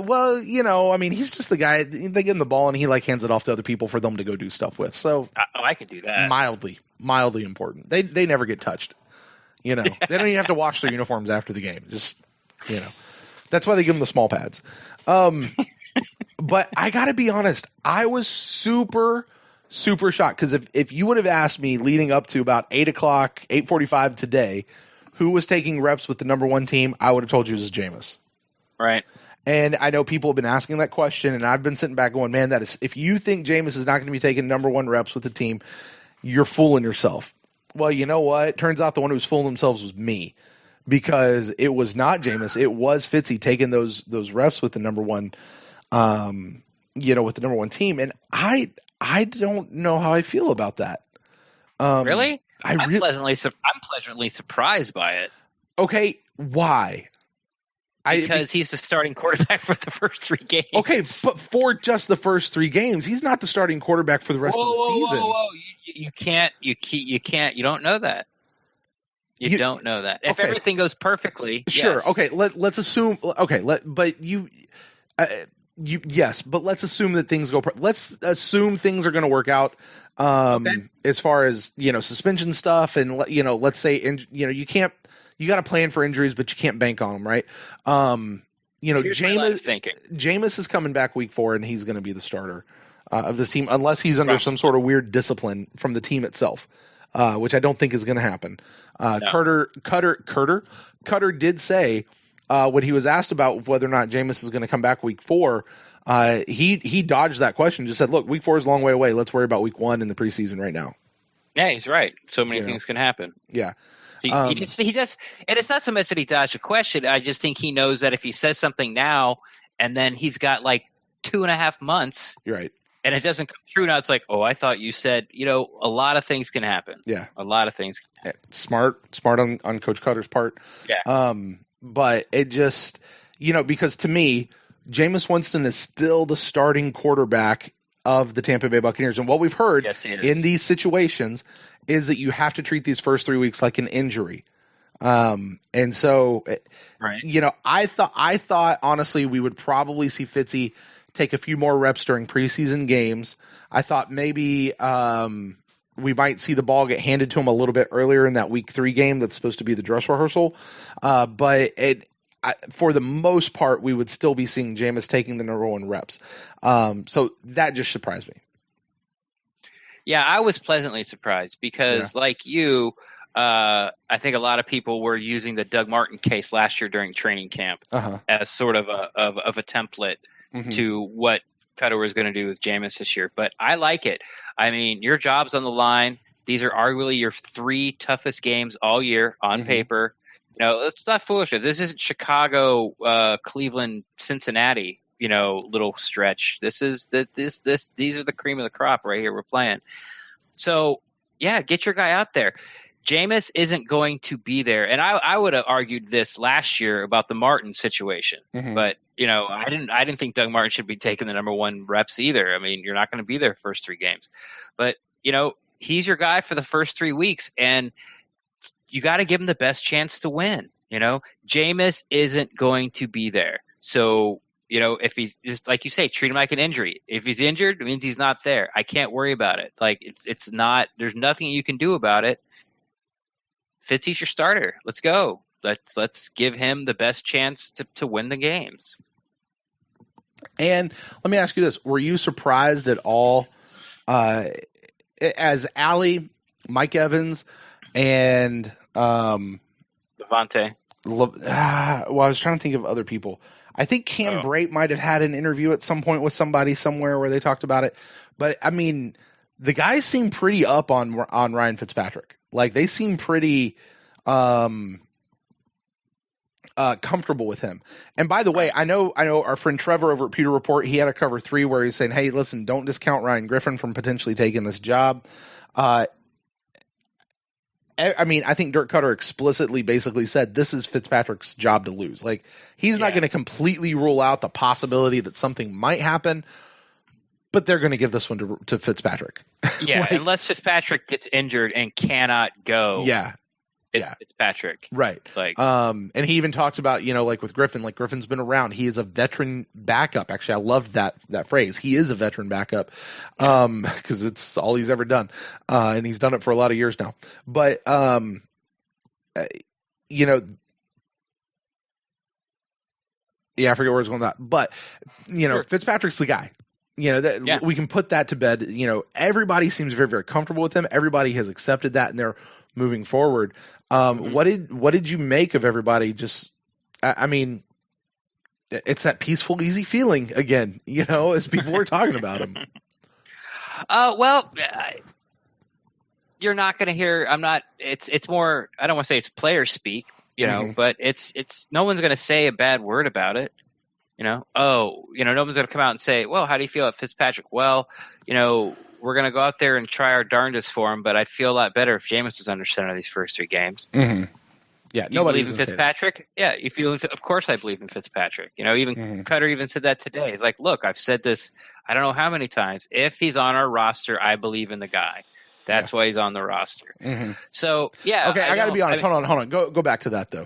Well, he's just the guy. They give him the ball and he hands it off to other people for them to go do stuff with. So I can do that. Mildly important. They never get touched. They don't even have to wash their uniforms after the game. Just that's why they give them the small pads. But I got to be honest, I was super, super shocked because if you would have asked me leading up to about 8:45 today, who was taking reps with the number 1 team, I would have told you it was Jameis. Right. And I know people have been asking that question, and I've been sitting back going, man, if you think Jameis is not going to be taking number 1 reps with the team, you're fooling yourself. Well, you know what? Turns out the one who was fooling themselves was me, because it was not Jameis. It was Fitzy taking those reps with the number 1, with the number 1 team. And I don't know how I feel about that. Really? I'm pleasantly surprised by it. Okay, why? Because he's the starting quarterback for the first 3 games. Okay, but for just the first 3 games, he's not the starting quarterback for the rest of the season. Whoa. You can't. You don't know that. You don't know that. If everything goes perfectly, sure. Yes. Okay, let's assume. Okay, yes, but let's assume that things go. Let's assume things are going to work out. As far as suspension stuff, and let's say you can't. You got to plan for injuries, but you can't bank on them, right? Here's my line of thinking. Jameis is coming back week 4, and he's going to be the starter of this team, unless he's under some sort of weird discipline from the team itself, which I don't think is going to happen. No. Cutter did say when he was asked about whether or not Jameis is going to come back week 4, he dodged that question, just said, look, week 4 is a long way away. Let's worry about week 1 in the preseason right now. Yeah, he's right. So many things can happen. Yeah. He does, and it's not so much that he dodged a question. I just think he knows that if he says something now and then he's got like 2.5 months, you're right, and it doesn't come true now, it's like, oh, I thought you said, a lot of things can happen. Yeah, a lot of things. Smart on Coach Cutter's part. Yeah. But it just, because to me, Jameis Winston is still the starting quarterback of the Tampa Bay Buccaneers, and what we've heard in these situations is that you have to treat these first 3 weeks like an injury. And so, right. I thought honestly we would probably see Fitzy take a few more reps during preseason games. I thought maybe we might see the ball get handed to him a little bit earlier in that week 3 game that's supposed to be the dress rehearsal. But for the most part, we would still be seeing Jameis taking the number 1 reps. So that just surprised me. Yeah, I was pleasantly surprised because, like you, I think a lot of people were using the Doug Martin case last year during training camp as sort of a template to what Cutter was going to do with Jameis this year. But I like it. I mean, your job's on the line. These are arguably your 3 toughest games all year on paper. It's not foolish. This isn't Chicago, Cleveland, Cincinnati. Little stretch. These are the cream of the crop right here we're playing. So, yeah, get your guy out there. Jameis isn't going to be there. And I would have argued this last year about the Martin situation. But, I didn't think Doug Martin should be taking the number 1 reps either. I mean, you're not going to be there first 3 games. But, he's your guy for the first 3 weeks, and you got to give him the best chance to win. Jameis isn't going to be there. So, if he's just like you say, treat him like an injury. If he's injured, it means he's not there. I can't worry about it. Like it's not. There's nothing you can do about it. Fitzy's your starter. Let's go. Let's give him the best chance to win the games. And let me ask you this: were you surprised at all as Allie, Mike Evans, and Levante? Well, I was trying to think of other people. I think Cam Brate might have had an interview at some point with somebody somewhere where they talked about it. But, I mean, the guys seem pretty up on Ryan Fitzpatrick. Like, they seem pretty comfortable with him. And, by the way, I know our friend Trevor over at Pewter Report, he had a cover 3 where he's saying, hey, listen, don't discount Ryan Griffin from potentially taking this job. I mean, I think Dirk Cutter explicitly basically said this is Fitzpatrick's job to lose. Like, he's not going to completely rule out the possibility that something might happen, but they're going to give this one to Fitzpatrick. Yeah, unless Fitzpatrick gets injured and cannot go. Yeah. Fitzpatrick. Right. Like, and he even talked about, like with Griffin, like Griffin's been around. He is a veteran backup. Actually, I loved that phrase. He is a veteran backup because it's all he's ever done. And he's done it for a lot of years now. But, I forget where I was going with that. But, Sure. Fitzpatrick's the guy. We can put that to bed. Everybody seems very, very comfortable with him. Everybody has accepted that, and they're moving forward. What did you make of everybody? Just, I mean, it's that peaceful, easy feeling again. As people were talking about him. Well, you're not going to hear. I'm not. It's more. I don't want to say it's player speak. But it's no one's going to say a bad word about it. No one's going to come out and say, well, how do you feel about Fitzpatrick? Well, we're going to go out there and try our darndest for him, but I'd feel a lot better if Jameis was under center these first 3 games. Mm-hmm. Yeah, you believe in Fitzpatrick? Yeah, you feel. Of course, I believe in Fitzpatrick. Even Cutter even said that today. He's like, look, I've said this I don't know how many times. If he's on our roster, I believe in the guy. That's why he's on the roster. Mm-hmm. So, yeah. Okay, I got to be honest. Hold on. Go back to that, though.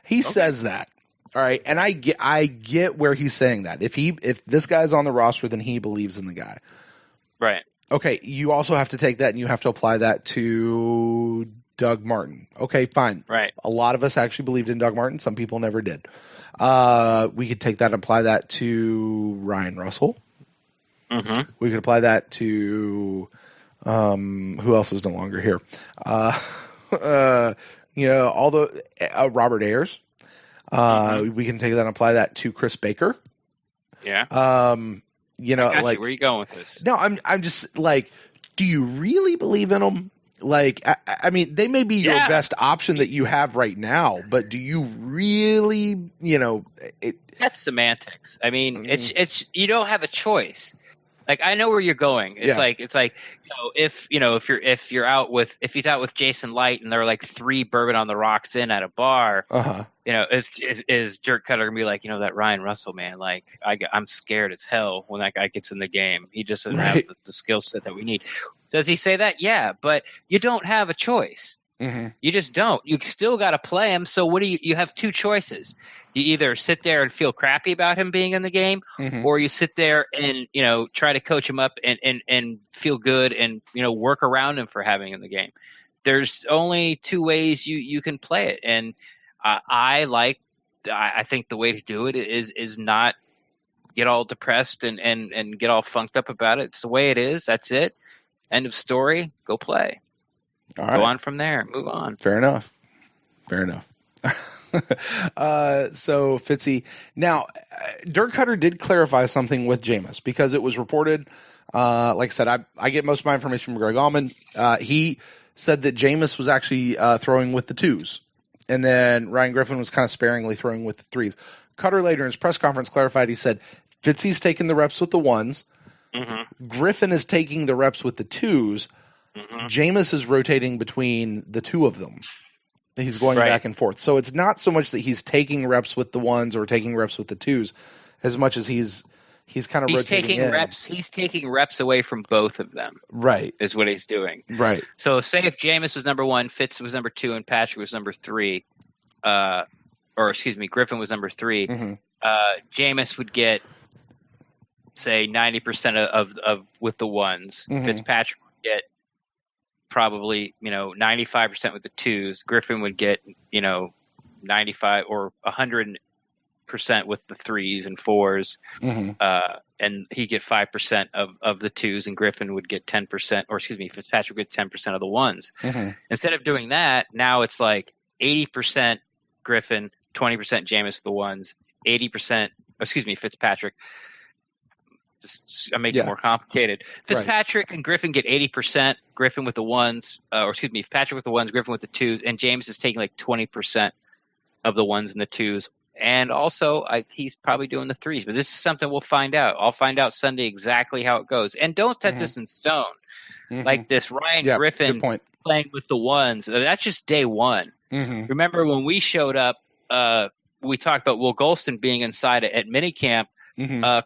He says that. All right, and I get where he's saying that. If this guy's on the roster, then he believes in the guy. Right. Okay, you also have to take that and you have to apply that to Doug Martin. Okay, fine. Right. A lot of us actually believed in Doug Martin. Some people never did. We could take that and apply that to Ryan Russell. Mm-hmm. We could apply that to who else is no longer here? All the Robert Ayers. We can take that and apply that to Chris Baker. Yeah. Like, where are you going with this? No, I'm just like, do you really believe in them? Like, I mean, they may be your best option that you have right now, but do you really, That's semantics. I mean, it's you don't have a choice. Like, I know where you're going. It's like if he's out with Jason Light and there are like 3 bourbon on the rocks in at a bar, is Dirk Cutter gonna be like, that Ryan Russell man, like I'm scared as hell when that guy gets in the game. He just doesn't have the skill set that we need. Does he say that? Yeah, but you don't have a choice. Mm-hmm. You just don't. You still got to play him. So what do you have 2 choices. You either sit there and feel crappy about him being in the game, or you sit there and, try to coach him up and feel good and, work around him for having in the game. There's only 2 ways you can play it. And I think the way to do it is not get all depressed and get all funked up about it. It's the way it is. That's it. End of story. Go play. All right. Go on from there. Move on. Fair enough. So Fitzy, now Dirk Cutter did clarify something with Jameis because it was reported. Like I said, I get most of my information from Greg Allman. He said that Jameis was actually throwing with the 2s, and then Ryan Griffin was kind of sparingly throwing with the 3s. Cutter later in his press conference clarified. He said Fitzy's taking the reps with the 1s. Mm-hmm. Griffin is taking the reps with the 2s. Mm-hmm. Jameis is rotating between the 2 of them. He's going back and forth. So it's not so much that he's taking reps with the 1s or taking reps with the 2s as much as he's kind of rotating in. He's taking reps away from both of them. Right. Is what he's doing. Right. So say if Jameis was number 1, Fitz was number 2, and Patrick was number 3, Griffin was number 3, Jameis would get, say, 90% of with the 1s. Fitzpatrick would get probably 95% with the 2s. Griffin would get 95 or 100% with the 3s and 4s, and he'd get 5% of the 2s, and Griffin would get 10%, or Fitzpatrick would get 10% of the 1s. Instead of doing that, now it's like 80% Griffin, 20% Jameis with the 1s, 80% Fitzpatrick. I'm making it more complicated. Fitzpatrick and Griffin get 80%. Griffin with the 1s, Patrick with the 1s, Griffin with the 2s, and James is taking like 20% of the 1s and the 2s. And also, he's probably doing the 3s. But this is something we'll find out. I'll find out Sunday exactly how it goes. And don't set this in stone. Like this Ryan Griffin playing with the 1s. That's just day 1. Remember when we showed up, we talked about Will Golston being inside at minicamp.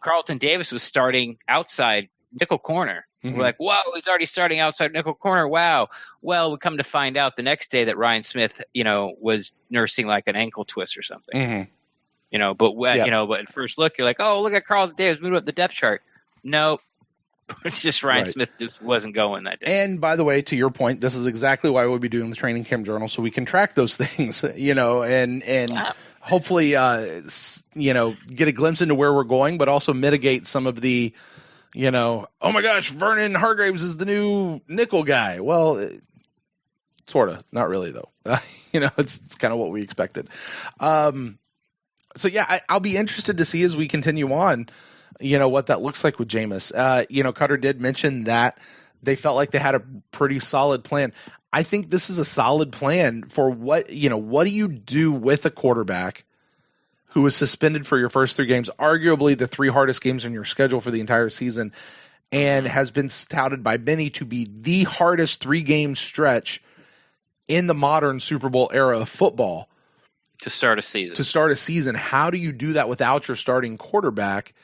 Carlton Davis was starting outside nickel corner. We're like, whoa, he's already starting outside nickel corner. Wow. Well, we come to find out the next day that Ryan Smith, was nursing like an ankle twist or something. But at first look, you're like, oh, look at Carlton Davis moving up the depth chart. No, it's just Ryan Smith just wasn't going that day. And by the way, to your point, this is exactly why we'll be doing the training camp journal, so we can track those things, and hopefully, get a glimpse into where we're going, but also mitigate some of the, oh my gosh, Vernon Hargraves is the new nickel guy. Well, sort of, not really though. It's kind of what we expected. So yeah, I'll be interested to see as we continue on, what that looks like with Jameis. Cutter did mention that they felt like they had a pretty solid plan. I think this is a solid plan for what do you do with a quarterback who is suspended for your first 3 games, arguably the 3 hardest games on your schedule for the entire season, and has been touted by many to be the hardest 3-game stretch in the modern Super Bowl era of football. To start a season. How do you do that without your starting quarterback?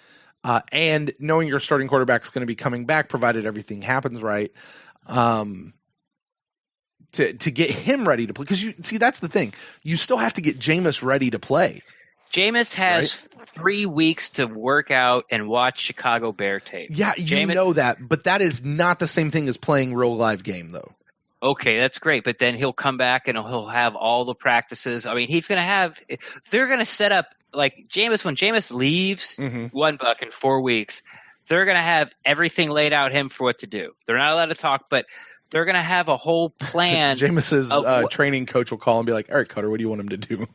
And knowing your starting quarterback is going to be coming back, provided everything happens right, to get him ready to play. Because that's the thing. You still have to get Jameis ready to play. Jameis has 3 weeks to work out and watch Chicago Bear tape. Yeah, you know that, but that is not the same thing as playing real live game, though. Okay, that's great. But then he'll come back and he'll have all the practices. I mean, they're going to set up like Jameis, when Jameis leaves one Buck in 4 weeks, they're going to have everything laid out him for what to do. They're not allowed to talk, but they're going to have a whole plan. Jameis's training coach will call and be like, all right, Cutter, what do you want him to do?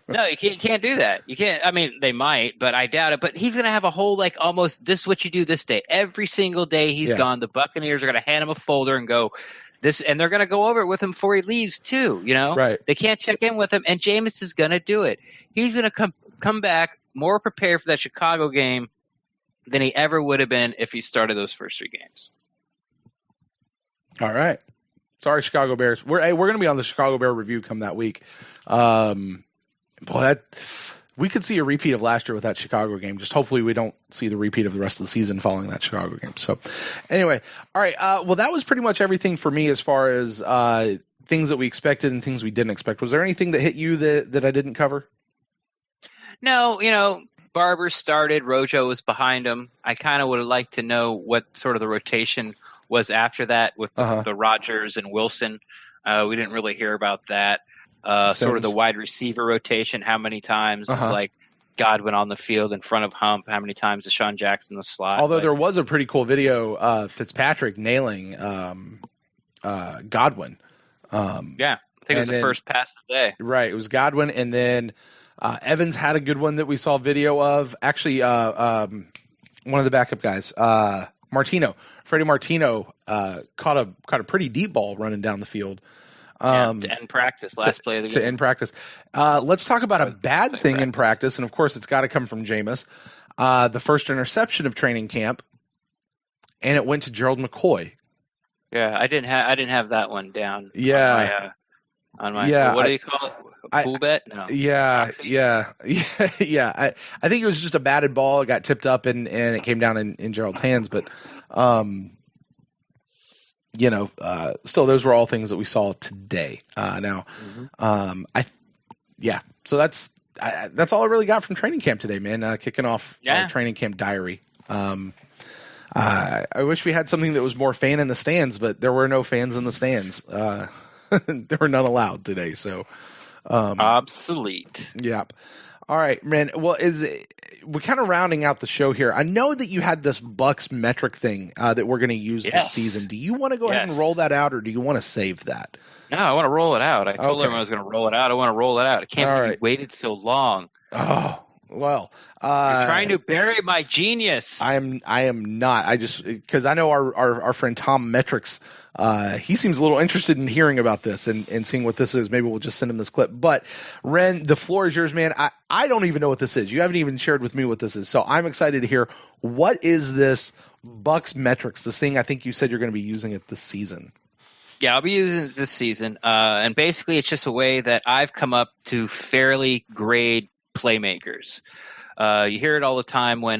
No, you can't do that. You can't. I mean, they might, but I doubt it. But he's going to have a whole, like, almost this is what you do this day. Every single day he's gone, the Buccaneers are going to hand him a folder and go, this, and they're going to go over it with him before he leaves too. You know, right? They can't check in with him, and Jameis is going to do it. He's going to come back more prepared for that Chicago game than he ever would have been if he started those first 3 games. All right. Sorry, Chicago Bears. We're going to be on the Chicago Bear review come that week. We could see a repeat of last year with that Chicago game. Just hopefully we don't see the repeat of the rest of the season following that Chicago game. So anyway, all right. Well, that was pretty much everything for me as far as things that we expected and things we didn't expect. Was there anything that hit you that I didn't cover? No, Barber started. Rojo was behind him. I kind of would have liked to know what sort of the rotation was after that with the Rodgers and Wilson. We didn't really hear about that. Sort of the wide receiver rotation, how many times like Godwin on the field in front of Hump, how many times Deshaun Jackson in the slot. Although there was a pretty cool video, Fitzpatrick nailing Godwin. I think it was the first pass of the day. Right, it was Godwin, and then Evans had a good one that we saw video of. Actually, one of the backup guys, Freddie Martino, caught a pretty deep ball running down the field. To end practice, last play of the game. To end practice. Let's talk about a bad thing in practice, and of course it's got to come from Jameis. The first interception of training camp, and it went to Gerald McCoy. Yeah, I didn't have that one down. Yeah. On my what do you call it? Pool bet? No. Yeah. I think it was just a batted ball. It got tipped up and it came down in Gerald's hands, but still, those were all things that we saw today. So that's all I really got from training camp today, man. Kicking off our training camp diary. I wish we had something that was more fan in the stands, but there were no fans in the stands. There were none allowed today. So obsolete. Yep. All right, man. Well, we're kind of rounding out the show here. I know that you had this Bucs metric thing that we're going to use this season. Do you want to go ahead and roll that out, or do you want to save that? No, I want to roll it out. I told everyone I was going to roll it out. I want to roll it out. I can't believe you waited so long. Oh, well. You're trying to bury my genius. I am not. I just because I know our friend Tom Metrics. He seems a little interested in hearing about this and seeing what this is. Maybe we'll just send him this clip. But Ren, the floor is yours, man. I don't even know what this is. You haven't even shared with me what this is. So I'm excited to hear, what is this Bucs metrics, this thing I think you said you're going to be using it this season? Yeah, I'll be using it this season. And basically it's just a way that I've come up to fairly grade playmakers. You hear it all the time when,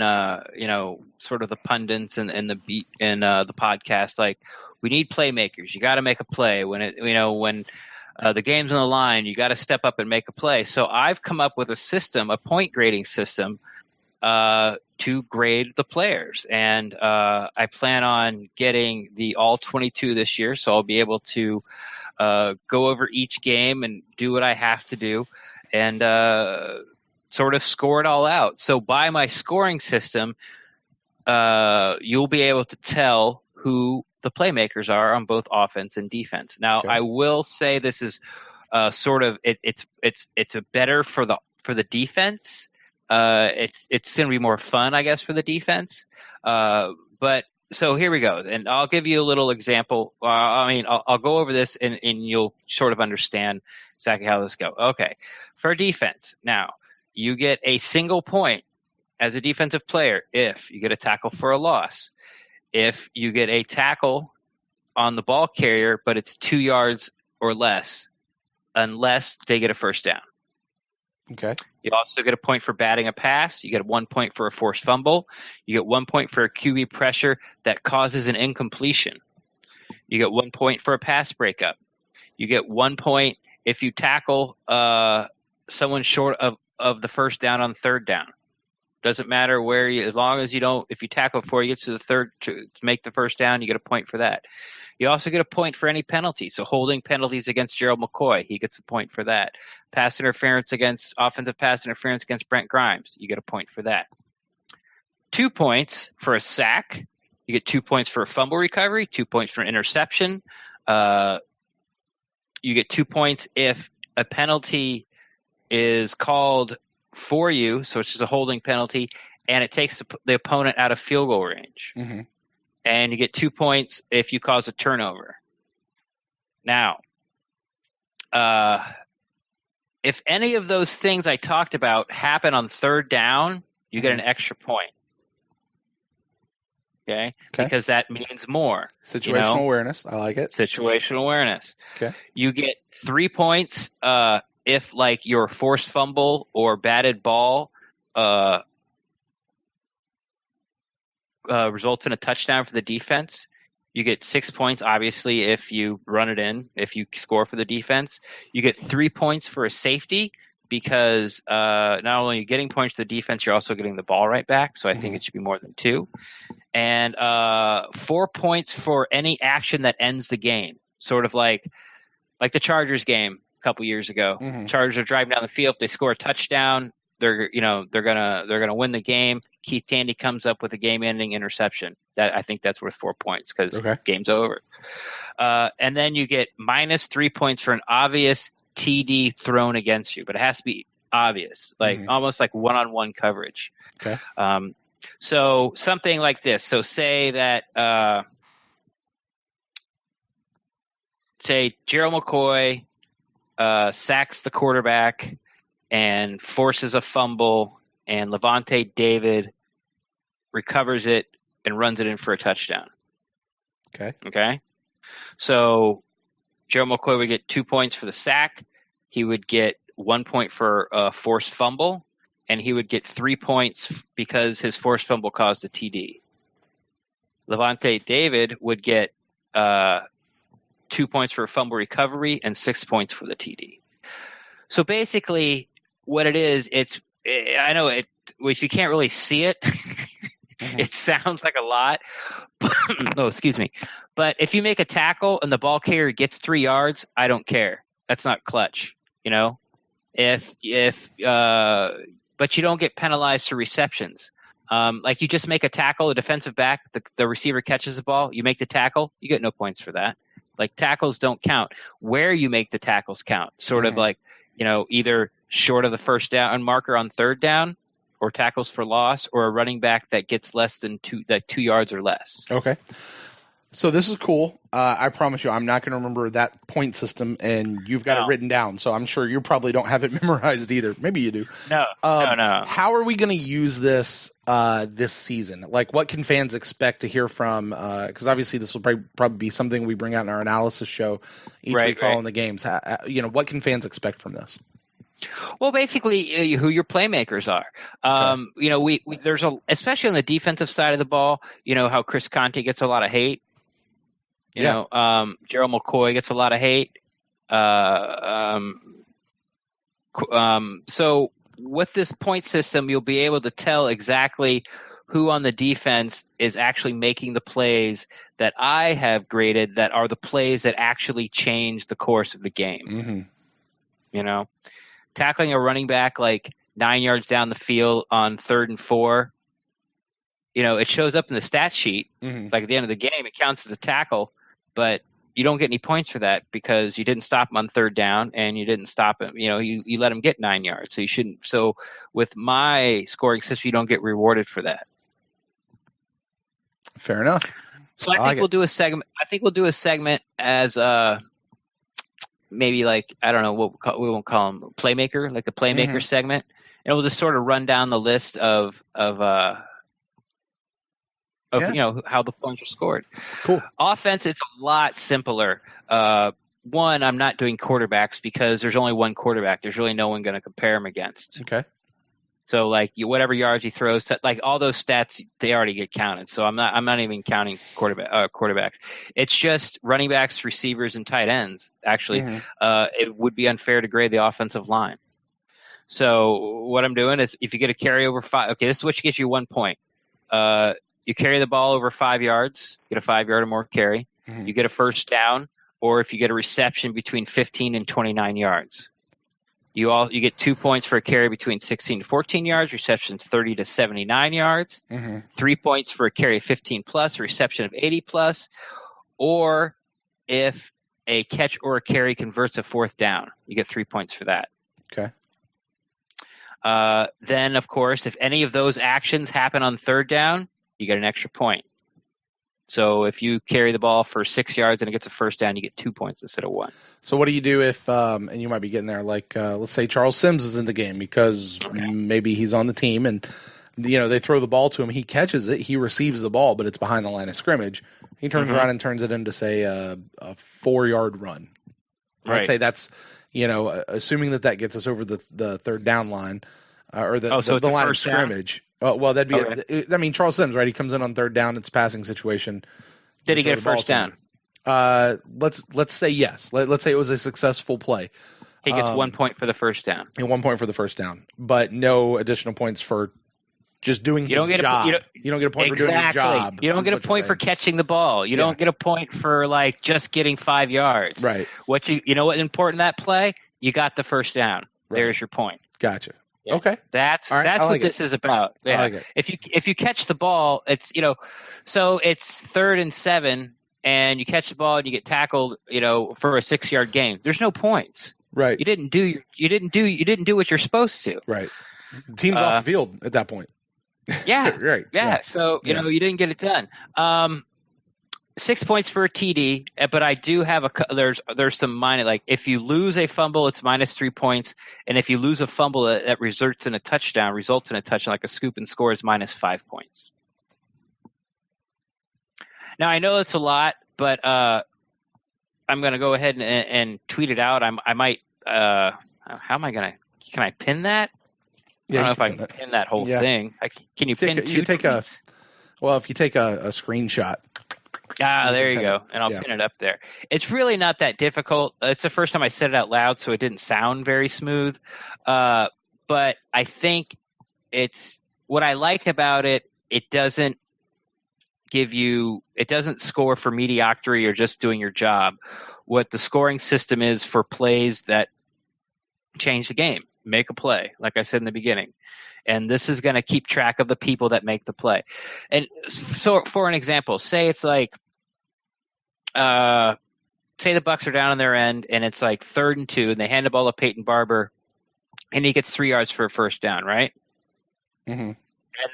sort of the pundits and the podcast, like, we need playmakers. You got to make a play when the game's on the line. You got to step up and make a play. So I've come up with a point grading system to grade the players, and I plan on getting the all 22 this year. So I'll be able to go over each game and do what I have to do, and sort of score it all out. So by my scoring system, you'll be able to tell who the playmakers are on both offense and defense. Now, I will say this is sort of it's a better for the defense. It's going to be more fun, I guess, for the defense. But so here we go, and I'll give you a little example. I'll go over this, and you'll sort of understand exactly how this goes. Okay, for defense, now you get a single point as a defensive player if you get a tackle for a loss. If you get a tackle on the ball carrier, but it's 2 yards or less, unless they get a first down. Okay. You also get a point for batting a pass. You get 1 point for a forced fumble. You get 1 point for a QB pressure that causes an incompletion. You get 1 point for a pass breakup. You get 1 point if you tackle someone short of the first down on third down. Doesn't matter where you, as long as you don't, if you tackle before you get to the third to make the first down, you get a point for that. You also get a point for any penalty. So holding penalties against Gerald McCoy, he gets a point for that. Offensive pass interference against Brent Grimes, you get a point for that. 2 points for a sack. You get 2 points for a fumble recovery, 2 points for an interception. You get 2 points if a penalty is called for you, so it's just a holding penalty, and it takes the opponent out of field goal range. Mm-hmm. And you get 2 points if you cause a turnover. Now, if any of those things I talked about happen on third down, you get an extra point. Okay? Because that means more. Situational awareness. I like it. Situational awareness. Okay. You get 3 points if, like, your forced fumble or batted ball results in a touchdown for the defense. You get 6 points, obviously, if you run it in, if you score for the defense. You get 3 points for a safety because not only are you getting points to the defense, you're also getting the ball right back. So I think it should be more than 2. And 4 points for any action that ends the game, sort of like the Chargers game a couple years ago. Chargers are driving down the field. If they score a touchdown, they're gonna win the game. Keith Tandy comes up with a game-ending interception. I think that's worth 4 points because game's over. And then you get minus 3 points for an obvious TD thrown against you, but it has to be obvious, like almost like one-on-one coverage. Okay. So something like this. So say that Gerald McCoy sacks the quarterback and forces a fumble, and Levante David recovers it and runs it in for a touchdown. Okay. So Gerald McCoy would get 2 points for the sack. He would get 1 point for a forced fumble, and he would get 3 points because his forced fumble caused a TD. Levante David would get 2 points for a fumble recovery and 6 points for the TD. So basically, what it is, I know it. If you can't really see it, it sounds like a lot. Oh, excuse me. But if you make a tackle and the ball carrier gets 3 yards, I don't care. That's not clutch, you know. But you don't get penalized for receptions. Like you just make a tackle, a defensive back, the receiver catches the ball, you make the tackle, you get no points for that. Like tackles don't count. Where you make the tackles count. Sort of like, either short of the first down marker on third down, or tackles for loss, or a running back that gets less than 2 yards or less. Okay. So this is cool. I promise you, I'm not going to remember that point system, and you've got it written down. So I'm sure you probably don't have it memorized either. Maybe you do. No. How are we going to use this this season? Like, what can fans expect to hear from? Because obviously, this will probably be something we bring out in our analysis show each week following the games. What can fans expect from this? Well, basically, who your playmakers are. There's especially on the defensive side of the ball. How Chris Conte gets a lot of hate. Gerald McCoy gets a lot of hate. So with this point system, you'll be able to tell exactly who on the defense is actually making the plays that I have graded that are the plays that actually change the course of the game. Tackling a running back like 9 yards down the field on 3rd and 4, it shows up in the stat sheet. Like at the end of the game, it counts as a tackle, but you don't get any points for that because you didn't stop him on 3rd down and you didn't stop him. You let him get 9 yards, so you shouldn't. So with my scoring system, you don't get rewarded for that. Fair enough. So I think we'll do a segment. I think we'll do a segment as maybe like, I don't know what we won't call them, playmaker, like the playmaker segment, and we'll just sort of run down the list of how the points are scored. Cool. Offense, it's a lot simpler. One, I'm not doing quarterbacks because there's only one quarterback. There's really no one going to compare him against. Okay. So like whatever yards he throws, like all those stats, they already get counted. So I'm not even counting quarterbacks. It's just running backs, receivers, and tight ends. Actually, it would be unfair to grade the offensive line. So what I'm doing is if you get a carry over 5, okay, this is what gets you 1 point. You carry the ball over 5 yards, get a 5-yard or more carry. You get a first down, or if you get a reception between 15 and 29 yards. You get 2 points for a carry between 16 to 14 yards, reception 30 to 79 yards, 3 points for a carry of 15 plus, a reception of 80 plus, or if a catch or a carry converts a fourth down, you get 3 points for that. Okay. Then, of course, if any of those actions happen on third down, you get an extra point. So if you carry the ball for 6 yards and it gets a first down, you get 2 points instead of 1. So what do you do if, and you might be getting there, like let's say Charles Sims is in the game because maybe he's on the team and, they throw the ball to him. He catches it. He receives the ball, but it's behind the line of scrimmage. He turns around and turns it into, say, a 4-yard run. Right. I'd say that's, assuming that gets us over the third down line or the line of scrimmage. Well, that'd be Charles Sims, right? He comes in on third down. It's a passing situation. Did he get a first down? Let's say yes. Let's say it was a successful play. He gets 1 point for the first down. And 1 point for the first down, but no additional points for just doing his job. You don't get a point for doing your job. You don't get a point for catching the ball. You don't get a point for just getting 5 yards. Right. What what important that play? You got the first down. Right. There's your point. Gotcha. Yeah. Okay. That's what this is about. Yeah. I like it. If you catch the ball, it's so it's 3rd and 7 and you catch the ball and you get tackled, for a 6-yard gain. There's no points. Right. You didn't do what you're supposed to. Right. The team's off the field at that point. Yeah. Right. Yeah. So, you didn't get it done. 6 points for a TD, but I do have there's some minor, if you lose a fumble, it's -3 points. And if you lose a fumble that results in a touchdown, like a scoop and score is -5 points. Now, I know it's a lot, but I'm going to go ahead and tweet it out. I might, how am I going to, can I pin that? Yeah, I don't know if I can pin that whole thing. Can you pin two tweets? If you take a screenshot. There you go. And I'll pin it up there. It's really not that difficult. It's the first time I said it out loud, so it didn't sound very smooth. But I think it's what I like about it. It doesn't score for mediocrity or just doing your job. What the scoring system is for plays that change the game, make a play, like I said in the beginning. And this is going to keep track of the people that make the play. And so, for an example, say it's say the Bucs are down on their end and it's 3rd and 2 and they hand the ball to Peyton Barber and he gets 3 yards for a first down, right? Mm-hmm. And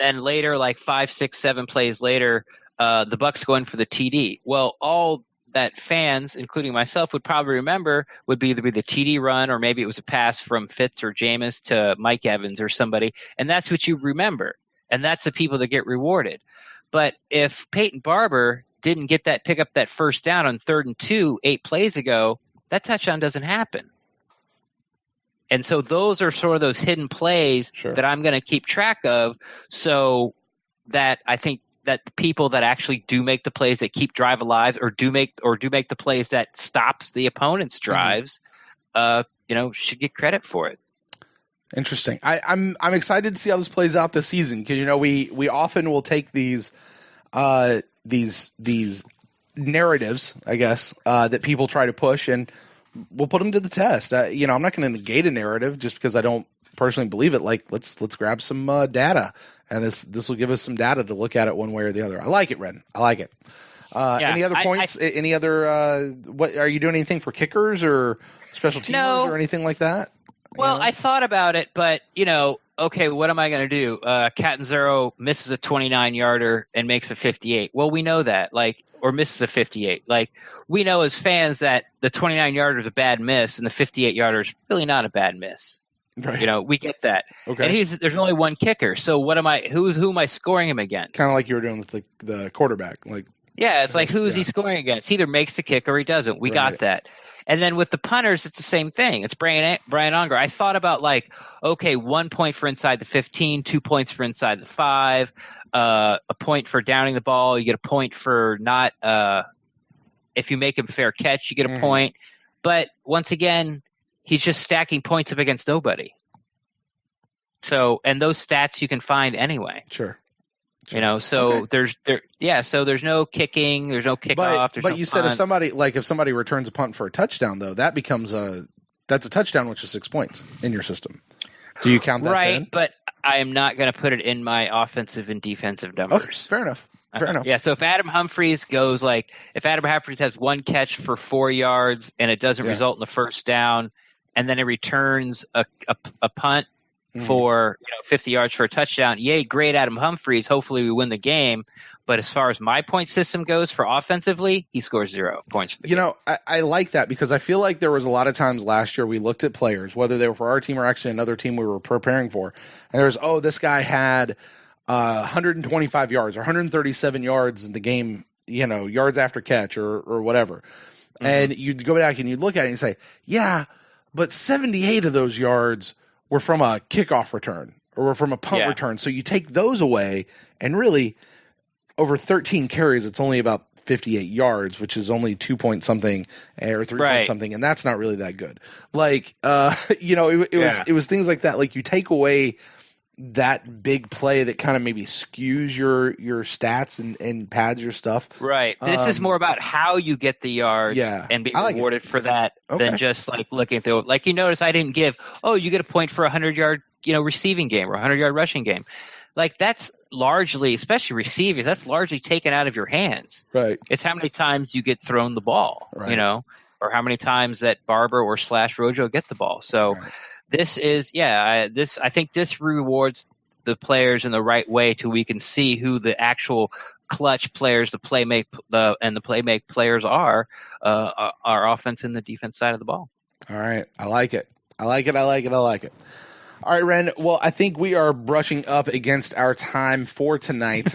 then later, 5, 6, 7 plays later, the Bucs go in for the TD. Well, all that fans, including myself, would probably remember would either be the TD run or maybe it was a pass from Fitz or Jameis to Mike Evans or somebody, and that's what you remember, and that's the people that get rewarded. But if Peyton Barber didn't pick up that first down on 3rd and 2 8 plays ago, that touchdown doesn't happen. And so those are sort of those hidden plays that I'm going to keep track of, so that I think that the people that actually do make the plays that keep drive alive or do make the plays that stops the opponent's drives, should get credit for it. Interesting. I'm excited to see how this plays out this season because we often will take these narratives, I guess, that people try to push and we'll put them to the test. I'm not going to negate a narrative just because I don't personally believe it. Let's grab some data, and this will give us some data to look at it one way or the other. I like it, Ren. I like it. Any other points? Any other? What are you doing? Anything for kickers or special teamers or anything like that? Well, I thought about it, but okay, what am I going to do? Catanzaro misses a 29-yarder and makes a 58. Well, we know that, or misses a 58. We know as fans that the 29-yarder is a bad miss and the 58-yarder is really not a bad miss. Right. We get that. Okay. And there's only one kicker. So who am I scoring him against? Kind of like you were doing with the quarterback. It's who is he scoring against? He either makes the kick or he doesn't. We got that. And then with the punters, it's the same thing. It's Brian Unger. I thought about 1 point for inside the 15, 2 points for inside the 5, a point for downing the ball. You get a point for not if you make him fair catch, you get a point. But once again, he's just stacking points up against nobody. So, and those stats you can find anyway. Sure. So there's no kicking, there's no kickoff. But you said if somebody returns a punt for a touchdown, though, that becomes that's a touchdown, which is 6 points in your system. Do you count that? Right, then? but I am not going to put it in my offensive and defensive numbers. Okay, fair enough. Yeah, so if Adam Humphries has one catch for 4 yards and it doesn't result in a first down, and then it returns a punt for 50 yards for a touchdown, yay, great Adam Humphries. Hopefully we win the game. But as far as my point system goes for offensively, he scores 0 points for the game. I like that because I feel like there was a lot of times last year we looked at players, whether they were for our team or actually another team we were preparing for, and there was, this guy had 125 yards or 137 yards in the game, yards after catch or whatever. Mm-hmm. And you'd go back and you'd look at it and say, yeah, but 78 of those yards were from a kickoff return or were from a punt return. So you take those away and really over 13 carries, it's only about 58 yards, which is only 2 point something or 3 point something. And that's not really that good. Like, it was things like that. Like you take away that big play that kind of maybe skews your stats and pads your stuff. Right. This is more about how you get the yards and be rewarded for that than just like looking at like you notice I didn't give, you get a point for a 100-yard, receiving game or a 100-yard rushing game. Like that's largely, especially receivers, that's largely taken out of your hands. Right. It's how many times you get thrown the ball, or how many times that Barber or / Rojo get the ball. So this is, I think this rewards the players in the right way till we can see who the actual clutch players, the playmake players are our offense and the defense side of the ball. All right. I like it. All right, Ren. Well, I think we are brushing up against our time for tonight.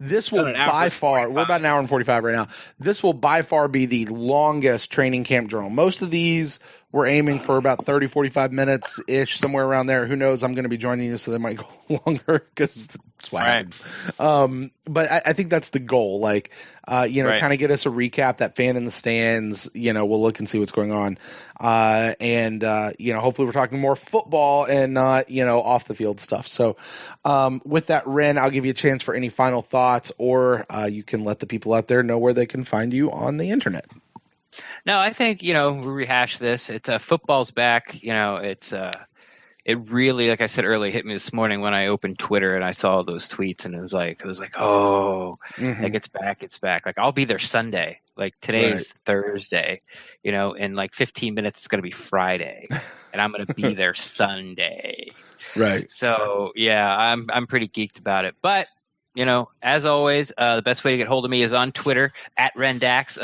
This will by far, we're about an hour and 45 right now. This will by far be the longest training camp drill. Most of these we're aiming for about 30, 45 minutes-ish, somewhere around there. Who knows? I'm going to be joining you, so they might go longer because that's what happens. But I think that's the goal. Like, kind of get us a recap, that fan in the stands. We'll look and see what's going on. Hopefully we're talking more football and not, off the field stuff. So with that, Ren, I'll give you a chance for any final thoughts, or you can let the people out there know where they can find you on the internet. No, I think, we rehash this. It's football's back. It really, like I said earlier, hit me this morning when I opened Twitter and I saw those tweets, and it was like, like it's back. Like I'll be there Sunday. Like today is Thursday, in like 15 minutes it's going to be Friday, and I'm going to be there Sunday. Right. So I'm pretty geeked about it, but. As always, the best way to get hold of me is on Twitter at Ren Daxt,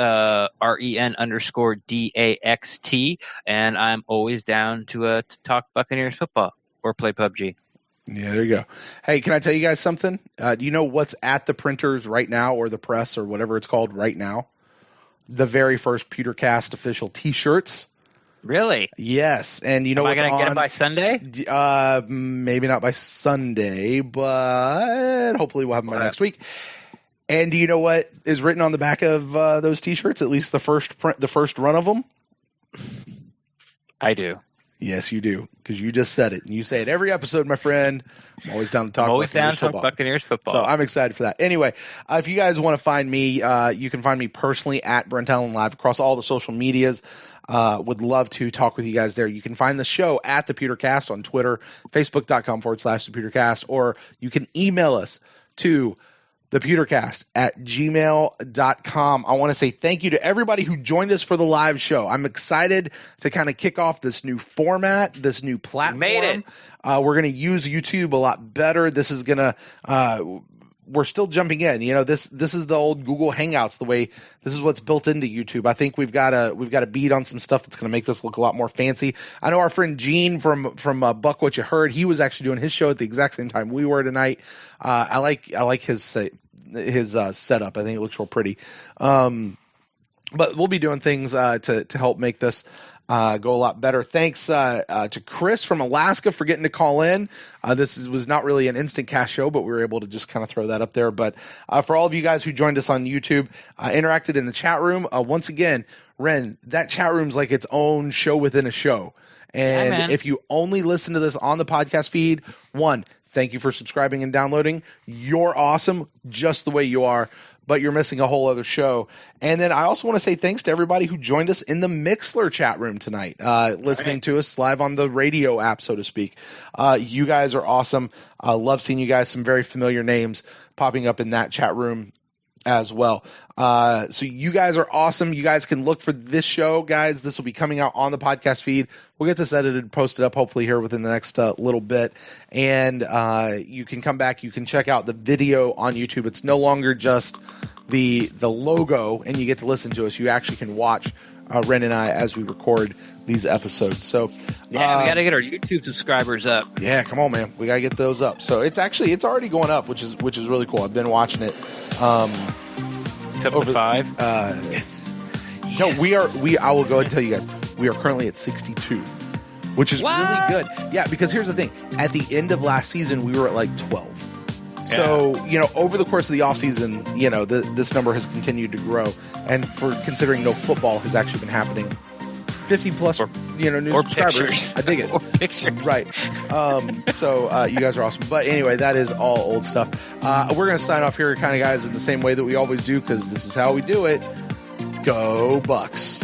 REN_DAXT, and I'm always down to talk Buccaneers football or play PUBG. Yeah, there you go. Hey, can I tell you guys something? Do you know what's at the printers right now, or the press, or whatever it's called right now? The very first Pewtercast official T-shirts. Really? Yes, and you know what's on? Am I going to get it by Sunday? Maybe not by Sunday, but hopefully we'll have them by next week. And do you know what is written on the back of those T-shirts? At least the first run of them. I do. Yes, you do, because you just said it, and you say it every episode, my friend. I'm always down to talk Buccaneers football. So I'm excited for that. Anyway, if you guys want to find me, you can find me personally at Brent Allen Live across all the social medias. Would love to talk with you guys there. You can find the show at the Pewtercast on Twitter, facebook.com/the Pewtercast, or you can email us to thepewtercast@gmail.com. I want to say thank you to everybody who joined us for the live show. I'm excited to kind of kick off this new format, this new platform. Made it. We're going to use YouTube a lot better. This is going to we're still jumping in. This is the old Google Hangouts. This is what's built into YouTube. I think we've got a beat on some stuff that's going to make this look a lot more fancy. I know our friend Gene from Buck What You Heard. He was actually doing his show at the exact same time we were tonight. I like his setup. I think it looks real pretty. But we'll be doing things to help make this go a lot better. Thanks to Chris from Alaska for getting to call in. Was not really an instant cast show, but we were able to just kind of throw that up there. But for all of you guys who joined us on YouTube, interacted in the chat room, once again, Ren, that chat room's like its own show within a show. And if you only listen to this on the podcast feed, thank you for subscribing and downloading. You're awesome just the way you are, but you're missing a whole other show. And then I also want to say thanks to everybody who joined us in the Mixler chat room tonight, listening to us live on the radio app, so to speak. You guys are awesome. I love seeing you guys. Some very familiar names popping up in that chat room as well. So you guys are awesome. You guys can look for this show, guys. This will be coming out on the podcast feed. We'll get this edited, posted up hopefully here within the next little bit. And you can come back. You can check out the video on YouTube. It's no longer just the logo and you get to listen to us. You actually can watch Ren and I as we record these episodes. So we got to get our YouTube subscribers up. Yeah, come on, man. We got to get those up. So it's already going up, which is really cool. I've been watching it. Up to 5. Yes. No, I will go ahead and tell you guys, we are currently at 62, which is really good. Yeah, because here's the thing. At the end of last season, we were at like 12. So, over the course of the offseason, this number has continued to grow. And for considering no football has actually been happening, 50 plus, new subscribers. Pictures. I dig it. Or pictures. Right. So you guys are awesome. But anyway, that is all old stuff. We're going to sign off here, kind of, guys, in the same way that we always do, because this is how we do it. Go Bucs.